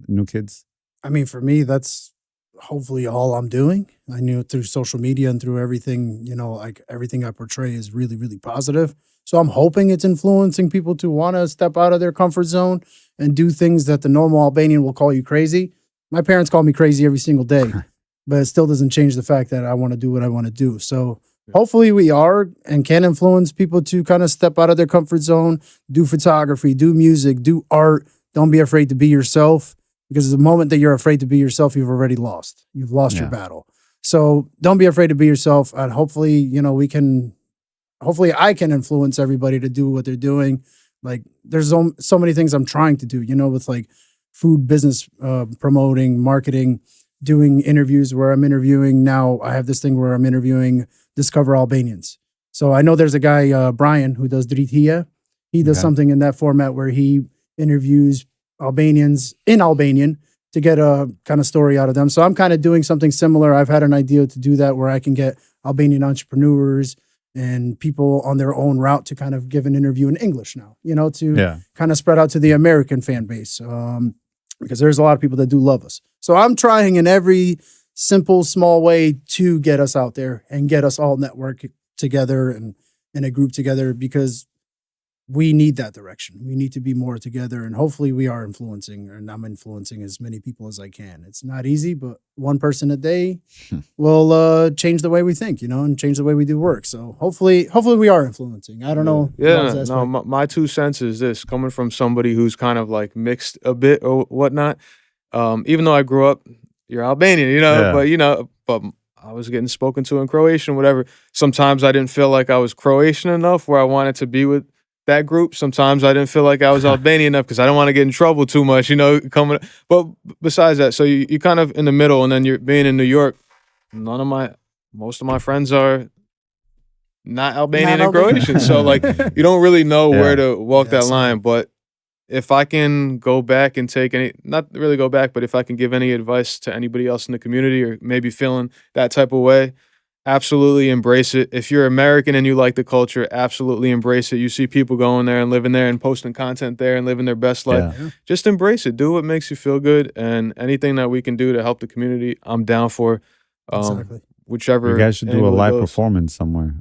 new kids? I mean, for me, that's hopefully all I'm doing. I knew through social media and through everything, like everything I portray is really, really positive. So I'm hoping it's influencing people to want to step out of their comfort zone and do things that the normal Albanian will call you crazy. My parents call me crazy every single day, but it still doesn't change the fact that I want to do what I want to do. So hopefully we are and can influence people to kind of step out of their comfort zone, do photography, do music, do art. Don't be afraid to be yourself, because the moment that you're afraid to be yourself, you've already lost. You've lost your battle. So don't be afraid to be yourself. And hopefully, hopefully I can influence everybody to do what they're doing. Like there's so many things I'm trying to do, with like food business, promoting, marketing, doing interviews where I'm interviewing. Now I have this thing where I'm interviewing Discover Albanians. So I know there's a guy, Brian, who does Dritia. He does something in that format where he interviews Albanians in Albanian to get a kind of story out of them. So I'm kind of doing something similar. I've had an idea to do that where I can get Albanian entrepreneurs and people on their own route to kind of give an interview in English now, to kind of spread out to the American fan base. Because there's a lot of people that do love us. So I'm trying in every simple, small way to get us out there and get us all network together and in a group together, because we need that direction. We need to be more together, and hopefully we are influencing, and I'm influencing as many people as I can. It's not easy, but one person a day will change the way we think, and change the way we do work. So hopefully we are influencing. I don't know. Yeah, no, my 2 cents is this, coming from somebody who's kind of like mixed a bit or whatnot. Even though I grew up, you're Albanian, but I was getting spoken to in Croatian, whatever. Sometimes I didn't feel like I was Croatian enough where I wanted to be with that group. Sometimes I didn't feel like I was Albanian enough because I don't want to get in trouble too much, coming. But besides that, so you kind of in the middle, and then you're being in New York. Most of my friends are not Albanian and Croatian, so like you don't really know where to walk that line. But if I can go back and not really go back, but if I can give any advice to anybody else in the community or maybe feeling that type of way, absolutely embrace it. If you're American and you like the culture, absolutely embrace it. You see people going there and living there and posting content there and living their best life. Yeah. Just embrace it. Do what makes you feel good. And anything that we can do to help the community, I'm down for. Exactly. Whichever. You guys should do a live performance somewhere.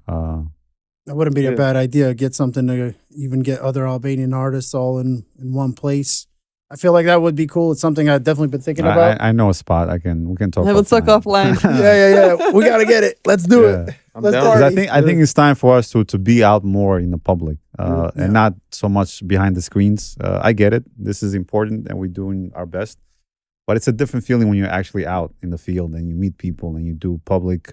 That wouldn't be a bad idea. Get something to even get other Albanian artists all in one place. I feel like that would be cool. It's something I've definitely been thinking about. I know a spot. We can talk. Let's talk offline. Yeah. We gotta get it. Let's do it. Let's party. I think it's time for us to be out more in the public and not so much behind the screens. I get it. This is important, and we're doing our best. But it's a different feeling when you're actually out in the field and you meet people and you do public,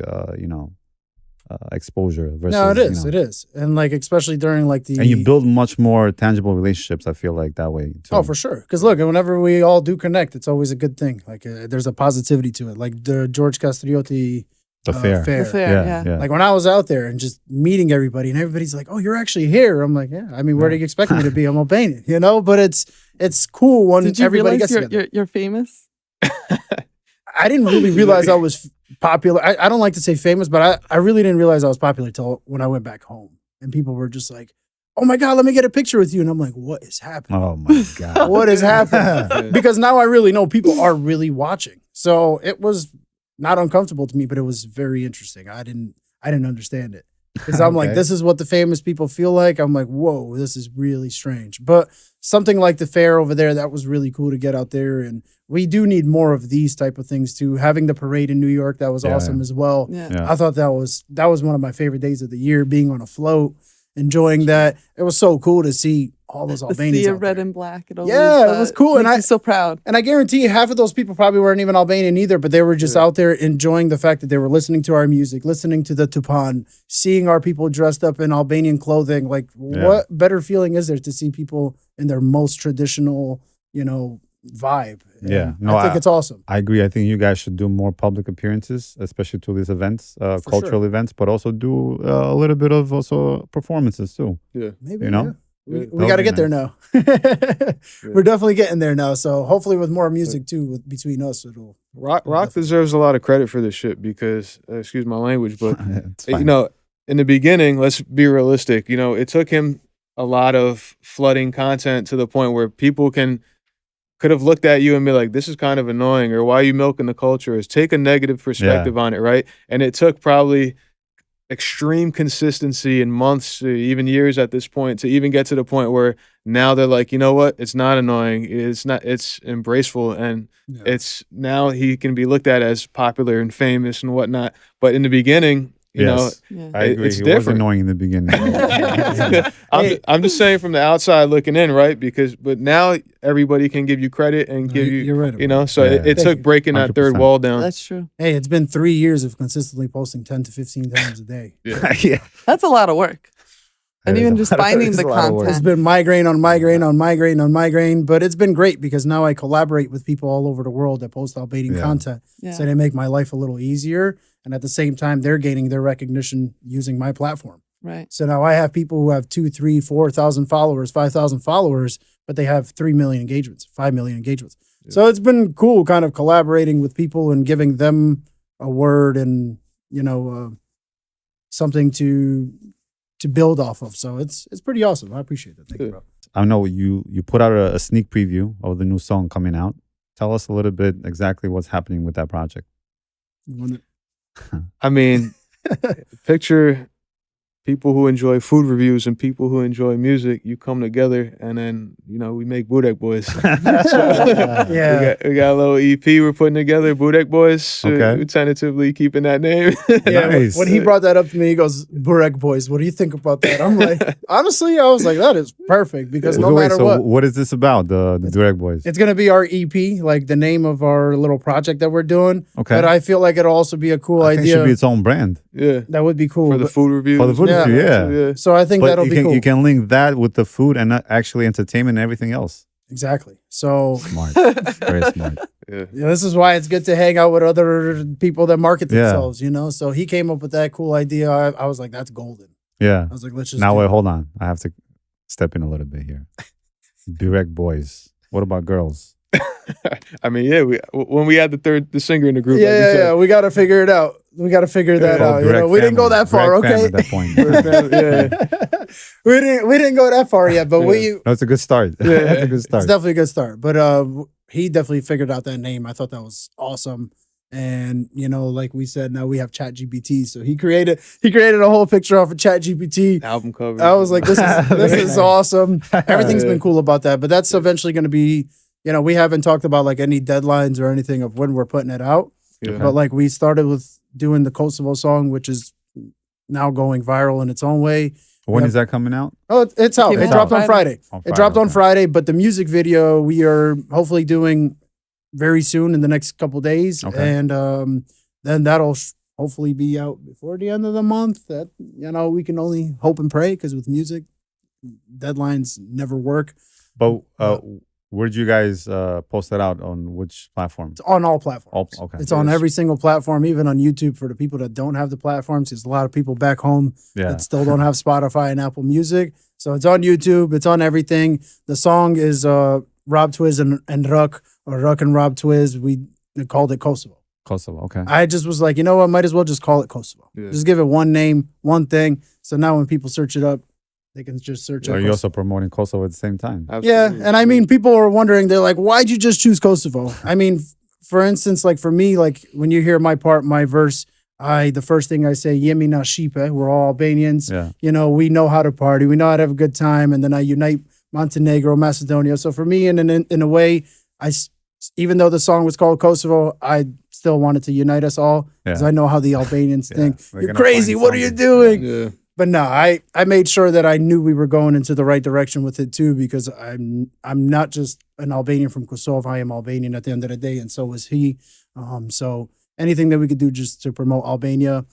exposure. Versus, it is, and like especially during like and you build much more tangible relationships. I feel like that way too. Oh, for sure. Because look, whenever we all do connect, it's always a good thing. Like there's a positivity to it. Like the George Castrioti fair. The fair, yeah. Like when I was out there and just meeting everybody, and everybody's like, "Oh, you're actually here." I'm like, "Yeah." I mean, where do you expect me to be? I'm Albanian, But it's cool when everybody gets together. You're famous? I didn't really realize I was popular. I don't like to say famous, but I really didn't realize I was popular till when I went back home. And people were just like, "Oh my God, let me get a picture with you." And I'm like, "What is happening? Oh my God. What is happening?" Because now I really know people are really watching. So it was not uncomfortable to me, but it was very interesting. I didn't understand it. Because I'm like, Okay. this is what the famous people feel like. I'm like, whoa, this is really strange. But something like the fair over there, that was really cool to get out there. And we do need more of these type of things too. Having the parade in New York, that was Yeah, awesome yeah. as well. Yeah. Yeah. I thought that was one of my favorite days of the year, being on a float, enjoying that. It was so cool to see all those The Albanians sea of out red there. and black. It always, Yeah, it was cool, and makes I- me so proud. And I guarantee you, half of those people probably weren't even Albanian either, but they were just out there enjoying the fact that they were listening to our music, listening to the Tupan, seeing our people dressed up in Albanian clothing. Like, what better feeling is there to see people in their most traditional, vibe? Yeah. And No, I think it's awesome. I agree. I think you guys should do more public appearances, especially to these events, cultural events, but also do a little bit of also performances too. Maybe, You know? yeah. We That got would to be get there now. We're definitely getting there now. So hopefully with more music too, between us, it'll. Rock deserves a lot of credit for this shit because, excuse my language, but It's fine. in the beginning, let's be realistic. It took him a lot of flooding content to the point where people could have looked at you and be like, this is kind of annoying, or why are you milking the culture? Is take a negative perspective on it, right? And it took probably extreme consistency and months, even years at this point, to even get to the point where now they're like, you know what? It's not annoying. It's embraceful, and it's now he can be looked at as popular and famous and whatnot. But in the beginning, you know, Yeah. I agree. it's He was different. annoying in the beginning. I'm just saying from the outside looking in, right? But now everybody can give you credit and give you, You're right. about that. so Yeah. it Thank took you. breaking that third 100%. wall down. That's true. Hey, it's been 3 years of consistently posting 10 to 15 times a day. Yeah. That's a lot of work. And It is even a just lot of- finding it's the a lot of work. It's content. been migraine on migraine on migraine on migraine, but it's been great because now I collaborate with people all over the world that post Albanian Yeah. content. Yeah. So they make my life a little easier. And at the same time, they're gaining their recognition using my platform. Right. So now I have people who have 2, 3, 4,000 followers, 5,000 followers, but they have 3 million engagements, 5 million engagements. So it's been cool kind of collaborating with people and giving them a word and, something to build off of. So it's pretty awesome. I appreciate that. Thank you, bro. I know you put out a sneak preview of the new song coming out. Tell us a little bit exactly what's happening with that project. You want it? I mean, picture people who enjoy food reviews and people who enjoy music. You come together, and then we make Rrok Boys. Yeah. we got a little EP we're putting together, Rrok Boys. Okay. We're tentatively keeping that name. Yeah, Nice. when he brought that up to me, he goes, Rrok Boys, what do you think about that? I'm like, honestly, I was like, that is perfect because no Wait, matter so what, what is this about? The Rrok Boys. it's going to be our EP, like the name of our little project that we're doing. Okay. But I feel like it'll also be a cool I think it should idea. be its own brand. Yeah, That would be cool. for the But- food reviews. For the food Yeah. review, yeah. so I think But that'll you be can cool. you can link that with the food and actually entertainment and everything else. Exactly. So Smart. Very smart. Yeah. yeah, this is why it's good to hang out with other people that market Yeah. themselves, So he came up with that cool idea. I was like, that's golden. Yeah. I was like, let's just Now do wait, it. hold on. I have to step in a little bit here. Rrok Boys. What about girls? I mean, yeah. When we had the singer in the group, like you Yeah, said. we got to figure it out. We got to figure that Oh, out. Rrok We didn't go family. that far, Rrok family okay? at that point. Yeah. we didn't go that far yet, but we No, it's a good start. Yeah. That's a good it's start. definitely a good start. But he definitely figured out that name. I thought that was awesome. And like we said, now we have Chat GPT. So he created a whole picture off of Chat GPT. Album cover. I was like, this is awesome. Everything's Yeah. been cool about that. But that's eventually going to be, we haven't talked about like any deadlines or anything of when we're putting it out. Yeah. But like we started with doing the Kosovo song, which is now going viral in its own way. When Yep. is that coming out? Oh, it's out. Came It out dropped on Friday. Friday. It dropped on okay. Friday, but the music video we are hopefully doing very soon in the next couple days. Okay. And then that'll hopefully be out before the end of the month. That we can only hope and pray because with music, deadlines never work. But where did you guys post that out on which platform? It's on all platforms. Okay. It's on Yes. every single platform, even on YouTube for the people that don't have the platforms. There's a lot of people back home Yeah. that still don't have Spotify and Apple Music. So it's on YouTube. It's on everything. The song is Rob Twizz and Rrok, or Rrok and Rob Twizz. We called it Kosovo. Kosovo. Okay. I just was like, you know what? Might as well just call it Kosovo. Yeah. Just give it one name, one thing. So now when people search it up, they can just search Are up you Kosovo. also promoting Kosovo at the same time? Yeah, Absolutely. and I mean, people are wondering. They're like, "Why'd you just choose Kosovo?" I mean, for instance, like for me, like when you hear my part, my verse, the first thing I say, Yemi na shipe, we're all Albanians. Yeah. You know, we know how to party, we know how to have a good time, and then I unite Montenegro, Macedonia. So for me, in a way, even though the song was called Kosovo, I still wanted to unite us all because I know how the Albanians think. You're crazy. What are you doing? Yeah. But no, I made sure that I knew we were going into the right direction with it too, because I'm not just an Albanian from Kosovo. I am Albanian at the end of the day, and so was he. So anything that we could do just to promote Albania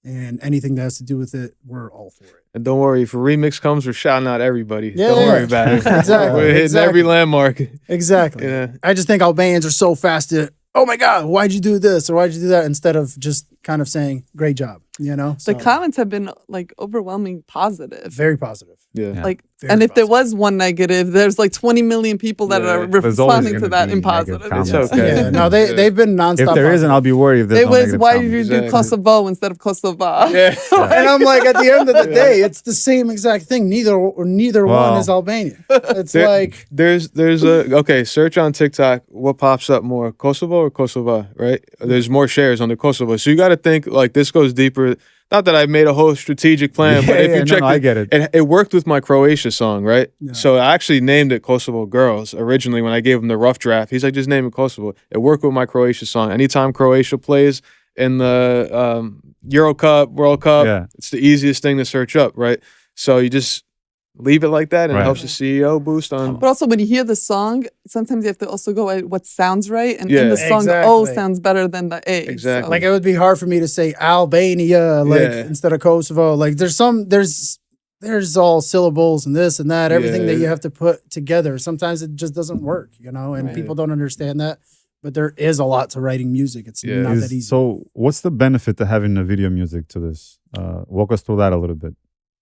and anything that has to do with it, we're all for it. And don't worry, if a remix comes, we're shouting out everybody. Yeah, don't worry about it. Exactly. We're hitting every landmark. Exactly. Yeah. I just think Albanians are so fast to, oh my God, why'd you do this or why'd you do that, instead of just kind of saying, great job, you know? The comments have been like overwhelming positive. Very positive. Yeah. Like, Very and if there positive. was one negative, there's like 20 million people that are There's always responding gonna to that be in negative positive. comments. It's okay. Yeah, no, they've been nonstop. If there isn't, I'll be worried if there's It no was, negative why comments. did you do Kosovo instead of Kosovo? Yeah. And I'm like, at the end of the day, it's the same exact thing. Neither one is Albanian. It's like there's a okay, search on TikTok, what pops up more, Kosovo or Kosovo, right? There's more shares on the Kosovo. So you got to think like this goes deeper. Not that I made a whole strategic plan, but if you check I get it. it worked with my Croatia song, right? Yeah. So I actually named it Kosovo Girls originally when I gave him the rough draft. He's like, just name it Kosovo. It worked with my Croatia song. Anytime Croatia plays in the Euro Cup, World Cup, it's the easiest thing to search up, right? So you just leave it like that, and it helps the CEO boost on. But also, when you hear the song, sometimes you have to also go at what sounds right, and in Yeah. the song, Exactly. O sounds better than the A. Exactly. like it would be hard for me to say Albania instead of Kosovo. Like there's all syllables and this and that, everything that you have to put together. Sometimes it just doesn't work, you know, and people don't understand that. But there is a lot to writing music. It's not that easy. So what's the benefit to having the video music to this? Walk us through that a little bit.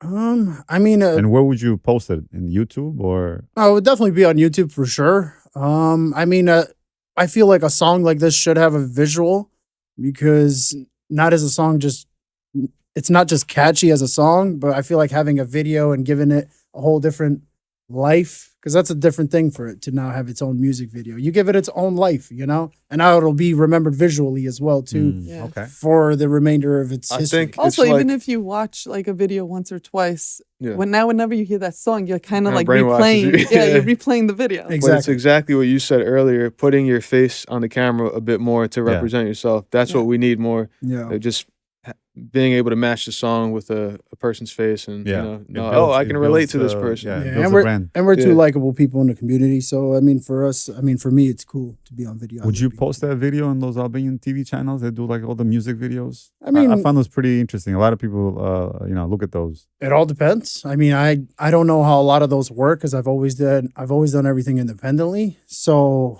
I mean, And where would you post it? In YouTube or? I would definitely be on YouTube for sure. I mean, I feel like a song like this should have a visual, because not as a song it's not just catchy as a song, but I feel like having a video and giving it a whole different life, because that's a different thing for it to now have its own music video. You give it its own life, you know, and now it'll be remembered visually as well too, Okay. for the remainder of its history. think Also, it's even like- if you watch like a video once or twice, Yeah. whenever you hear that song, you're kind of Kinda like brainwashes you. replaying. Yeah, you're replaying the video. Exactly. But it's exactly what you said earlier, putting your face on the camera a bit more to represent yourself. That's what we need more. Yeah. Just being able to match the song with a person's face, and Yeah. you It know, builds- I it can relate builds, to this uh, person. Yeah, it Yeah, builds and a brand. And we're two Yeah. likable people in the community. So, I mean, for me, it's cool to be on video. Would you post that video on those Albanian TV channels that do like all the music videos? I mean, I found those pretty interesting. A lot of people, look at those. it all depends. I mean, I don't know how a lot of those work, because I've always done everything independently. So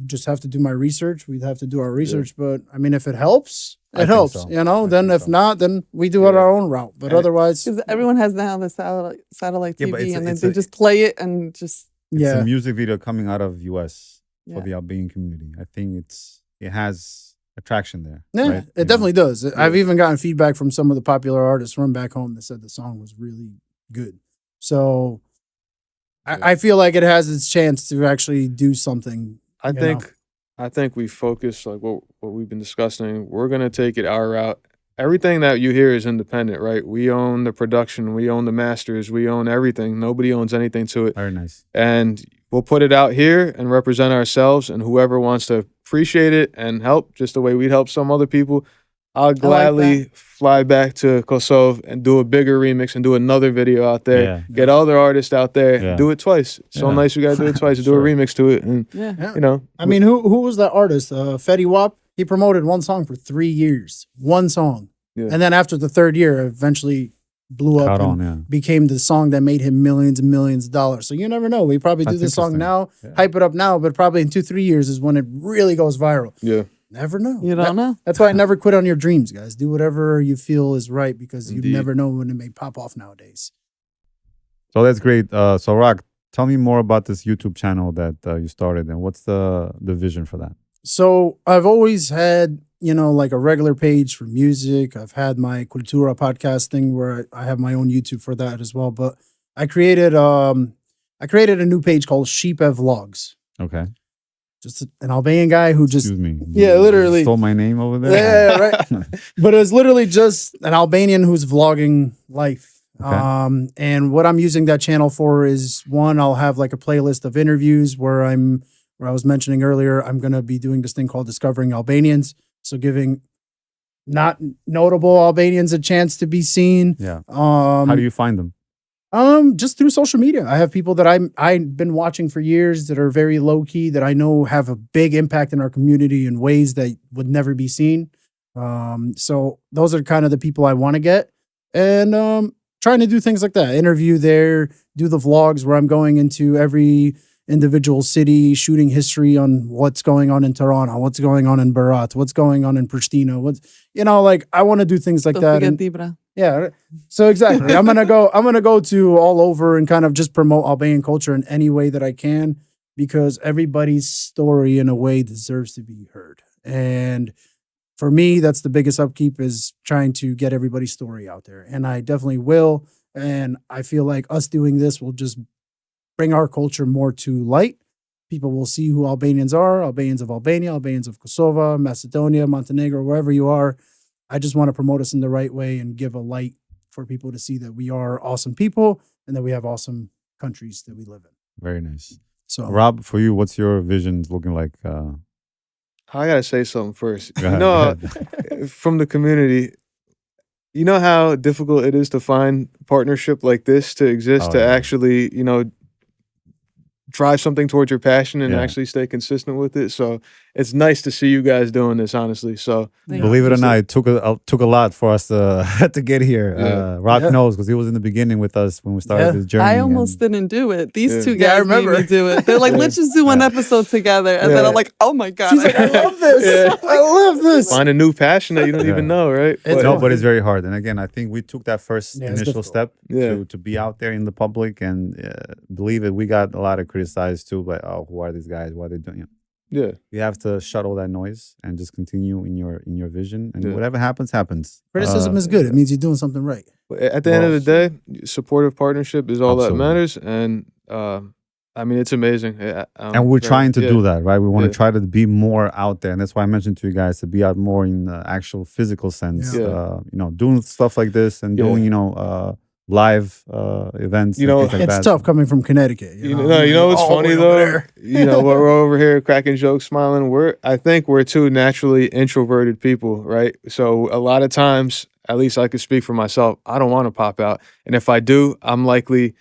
just have to do my research. We'd have to do our research. But I mean, if it helps, I it think helps. so. You know. I Then think if so. not, then we do it our own route. But And- otherwise, Because everyone has now the satellite Yeah, but TV, it's a- and then it's they a- just play it and just It's yeah. a music video coming out of US for Yeah. the Albanian community. I think it has attraction there. Yeah, right? it definitely does. I've even gotten feedback from some of the popular artists from back home that said the song was really good. So I feel like it has its chance to actually do something. I think we focus like what we've been discussing. We're gonna take it our route. Everything that you hear is independent, right? We own the production, we own the masters, we own everything. Nobody owns anything to it. Very nice. And we'll put it out here and represent ourselves, and whoever wants to appreciate it and help just the way we'd help some other people, I'll gladly fly back to Kosovo and do a bigger remix and do another video out there. Yeah. Get other artists out there, Yeah. do it twice. It's so Yeah. nice we gotta do it twice, do Sure. a remix to it. And yeah. you know, I mean, who was that artist? Fetty Wap. He promoted one song for 3 years. One song. Yeah. And then after the third year, eventually blew up Caught and on, yeah. became the song that made him millions and millions of dollars. So you never know. We probably do That's this song interesting. now, Yeah. hype it up now, but probably in 2-3 years is when it really goes viral. yeah. Never know. You don't know. That's why I never quit on your dreams, guys. Do whatever you feel is right, because you Indeed. never know when it may pop off nowadays. So that's great. So Rrok, tell me more about this YouTube channel that you started, and what's the vision for that? So I've always had, like a regular page for music. I've had my Cultura podcast thing where I have my own YouTube for that as well. But I created a new page called Sheep Vlogs. Okay. just an Albanian guy who just Excuse me. Yeah, You literally. stole my name over there. Yeah, right. But it's literally just an Albanian who's vlogging life. Okay. And what I'm using that channel for is one, I'll have like a playlist of interviews where I was mentioning earlier, I'm gonna be doing this thing called Discovering Albanians. So giving not notable Albanians a chance to be seen. Yeah. How do you find them? Just through social media. I have people that I've been watching for years that are very low key that I know have a big impact in our community in ways that would never be seen. So those are kind of the people I want to get, and trying to do things like that. Interview there, do the vlogs where I'm going into every individual city, shooting history on what's going on in Tirana, what's going on in Berat, what's going on in Pristina. Like I want to do things like Don't that. forget And, Dibra. yeah. So exactly. I'm gonna go to all over and kind of just promote Albanian culture in any way that I can, because everybody's story in a way deserves to be heard. And for me, that's the biggest upkeep, is trying to get everybody's story out there. And I definitely will. And I feel like us doing this will just bring our culture more to light. People will see who Albanians are, Albanians of Albania, Albanians of Kosovo, Macedonia, Montenegro, wherever you are. I just want to promote us in the right way and give a light for people to see that we are awesome people and that we have awesome countries that we live in. Very nice. So, Rob, for you, what's your visions looking like? I gotta say something first. Go ahead, go ahead. From the community, you know how difficult it is to find partnership like this to exist, Oh, to yeah. actually, drive something towards your passion and Yeah. actually stay consistent with it. So it's nice to see you guys doing this, honestly. So Thank Believe it or Just not, it took a lot for us to to get here. Yeah. Rock Yeah. knows, because he was in the beginning with us when we started Yeah. this journey. I almost and- didn't do it. These Yeah. two Yeah, I guys made remember. me do it. They're like, Yeah. let's just do one Yeah. episode together. And then Yeah. I'm like, oh my God. she's like, I love this. Yeah. I love this. find a new passion that you don't Yeah. even know, right? It's No, hard. but it's very hard. And again, I think we took that first Yeah, it's initial difficult. step Yeah. to be out there in the public, and believe it, we got a lot of criticized too. Like, oh, who are these guys? What are they doing? Yeah. You have to shut all that noise and just continue in your vision, and Yeah. whatever happens, happens. Criticism is good. It means you're doing something right. But at the end of the day, supportive partnership is all Absolutely. that matters. And I mean, it's amazing. And we're trying to do that, right? We want to Yeah. try to be more out there, and that's why I mentioned to you guys to be out more in the actual physical sense. Yeah. Doing stuff like this and Yeah. doing live events. You and know, things like It's that. tough coming from Connecticut. You know what's all the funny way over though? there. We're over here cracking jokes, smiling. I think we're two naturally introverted people, right? So a lot of times, at least I could speak for myself, I don't want to pop out, and if I do, I'm likely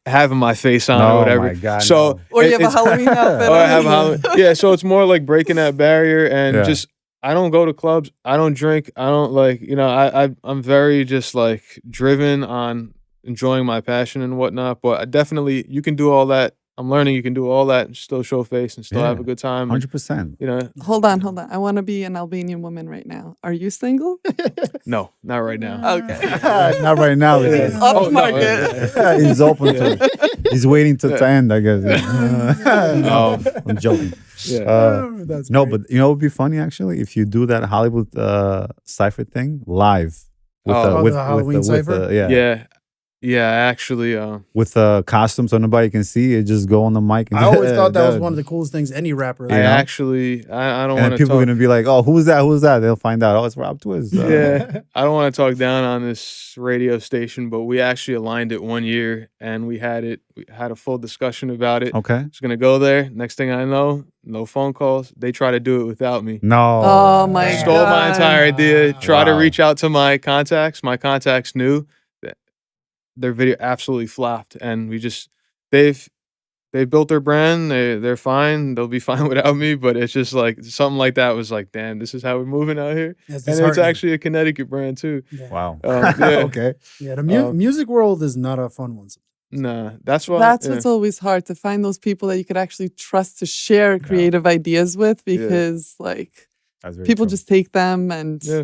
having my face on or Oh whatever. my God, so no. Or you have a it's- Halloween outfit. or I on. have a Halloween. Yeah, so it's more like breaking that barrier and Yeah. just. I don't go to clubs. I don't drink. I don't I'm very just like driven on enjoying my passion and whatnot. But I definitely, you can do all that. I'm learning you can do all that and still show face and still have a Yeah. good time. And, 100%. Hold on. I want to be an Albanian woman right now. Are you single? no, not right now. Okay. Not right now. Yeah. It's off Oh, no, market. He's open to. He's waiting to end, I guess. Oh. I'm joking. Yeah. That's No, great. but it would be funny actually if you do that Hollywood cipher thing live with Oh, the Halloween cipher? yeah. Yeah, actually, with costumes so nobody can see it. Just go on the mic. And I always thought that was one of the coolest things any rapper. I You know? actually, I don't And want then to people talk. are gonna be like, "Oh, who's that? Who's that?" They'll find out. Oh, it's Rob Twizz. Yeah, I don't want to talk down on this radio station, but we actually aligned it one year, and we had a full discussion about it. Okay. It's gonna go there. Next thing I know, no phone calls. They try to do it without me. No. Oh my Stole my God. entire idea. Try to Wow. reach out to my contacts. My contacts knew that their video absolutely flopped, and they've built their brand. They're fine. They'll be fine without me. But it's just like something like that was like, damn, this is how we're moving out here. It's And it's disheartening. actually a Connecticut brand too. Yeah. Wow. Yeah. Okay. Yeah, the Um, music world is not a fun one. Nah, that's why. That's yeah. what's always hard, to find those people that you could actually trust to share creative ideas with, because like That's very people true. just take them and Yeah.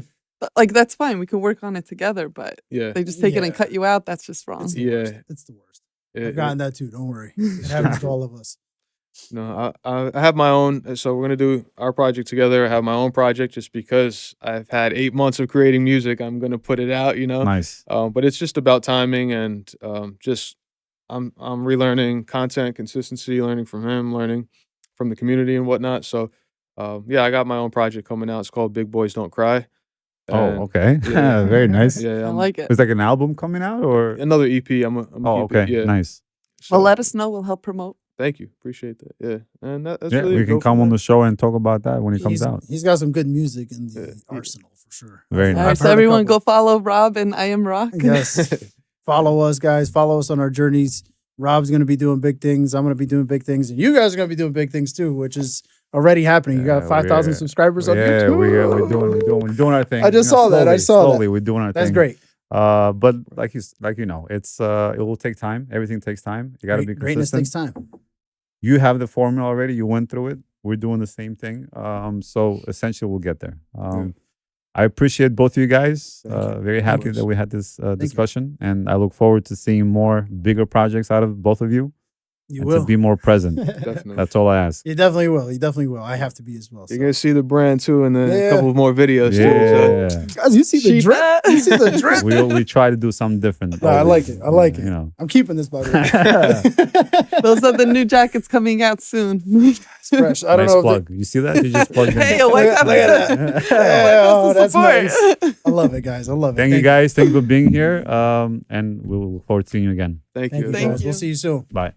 like that's fine. We can work on it together, but Yeah. they just take it and Yeah. cut you out. That's just wrong. It's the Yeah. worst. It's the worst. It- I've gotten that too. Don't worry. It happens to all of us. No, I have my own. So we're gonna do our project together. I have my own project just because I've had 8 months of creating music. I'm gonna put it out, Nice. But it's just about timing and just I'm relearning content, consistency, learning from him, learning from the community and whatnot. So yeah, I got my own project coming out. It's called Big Boys Don't Cry. Oh, And okay. yeah, Very nice. yeah, I like it. It's like an album coming out, or another EP. I'm oh, keep okay, it, yeah. nice. Well, So, let us know. We'll help promote. thank you, appreciate that. Yeah, and that's Yeah, really we can go from come on there. the show and talk about that when it comes out. He's got some good music in the Yeah. arsenal for sure. Very All nice. right, I've so heard a everyone couple. go follow Rob and I Am Rrok. Yes. Follow us, guys. Follow us on our journeys. Rob's going to be doing big things. I'm going to be doing big things. And you guys are going to be doing big things too, which is already happening. You got 5,000 subscribers on YouTube. We're doing our thing. I just saw that. I saw that. Slowly, we're doing our thing. That's great. But like you know, it will take time. Everything takes time. You got to be Greatness consistent. takes time. You have the formula already. You went through it. We're doing the same thing. So essentially, we'll get there. I appreciate both of you guys. Thank you. Very happy course. that we had this you. discussion, and I look forward to seeing more bigger projects out of both of you. You and will. to be more present. Definitely. That's all I ask. You definitely will. You definitely will. I have to be as well. So. You're gonna see the brand too in a Yeah. couple of more videos too. So. Yeah, Guys, you see the She drip? bet. You see the drip? we try to do something different. No, I always, like it. I like it. You know, I'm keeping this, by the way. Those are the new jackets coming out soon. It's fresh. I don't nice know. plug. You see that? You just plugged in. Hey, yo, wake up. Look at that. Yeah, Oh, that's support. nice. I love it, guys. I love it. Thank you guys. Thank you for being here. And we'll look forward to seeing you again. Thank Thank you. you, Thank guys. you. We'll see you soon. Bye.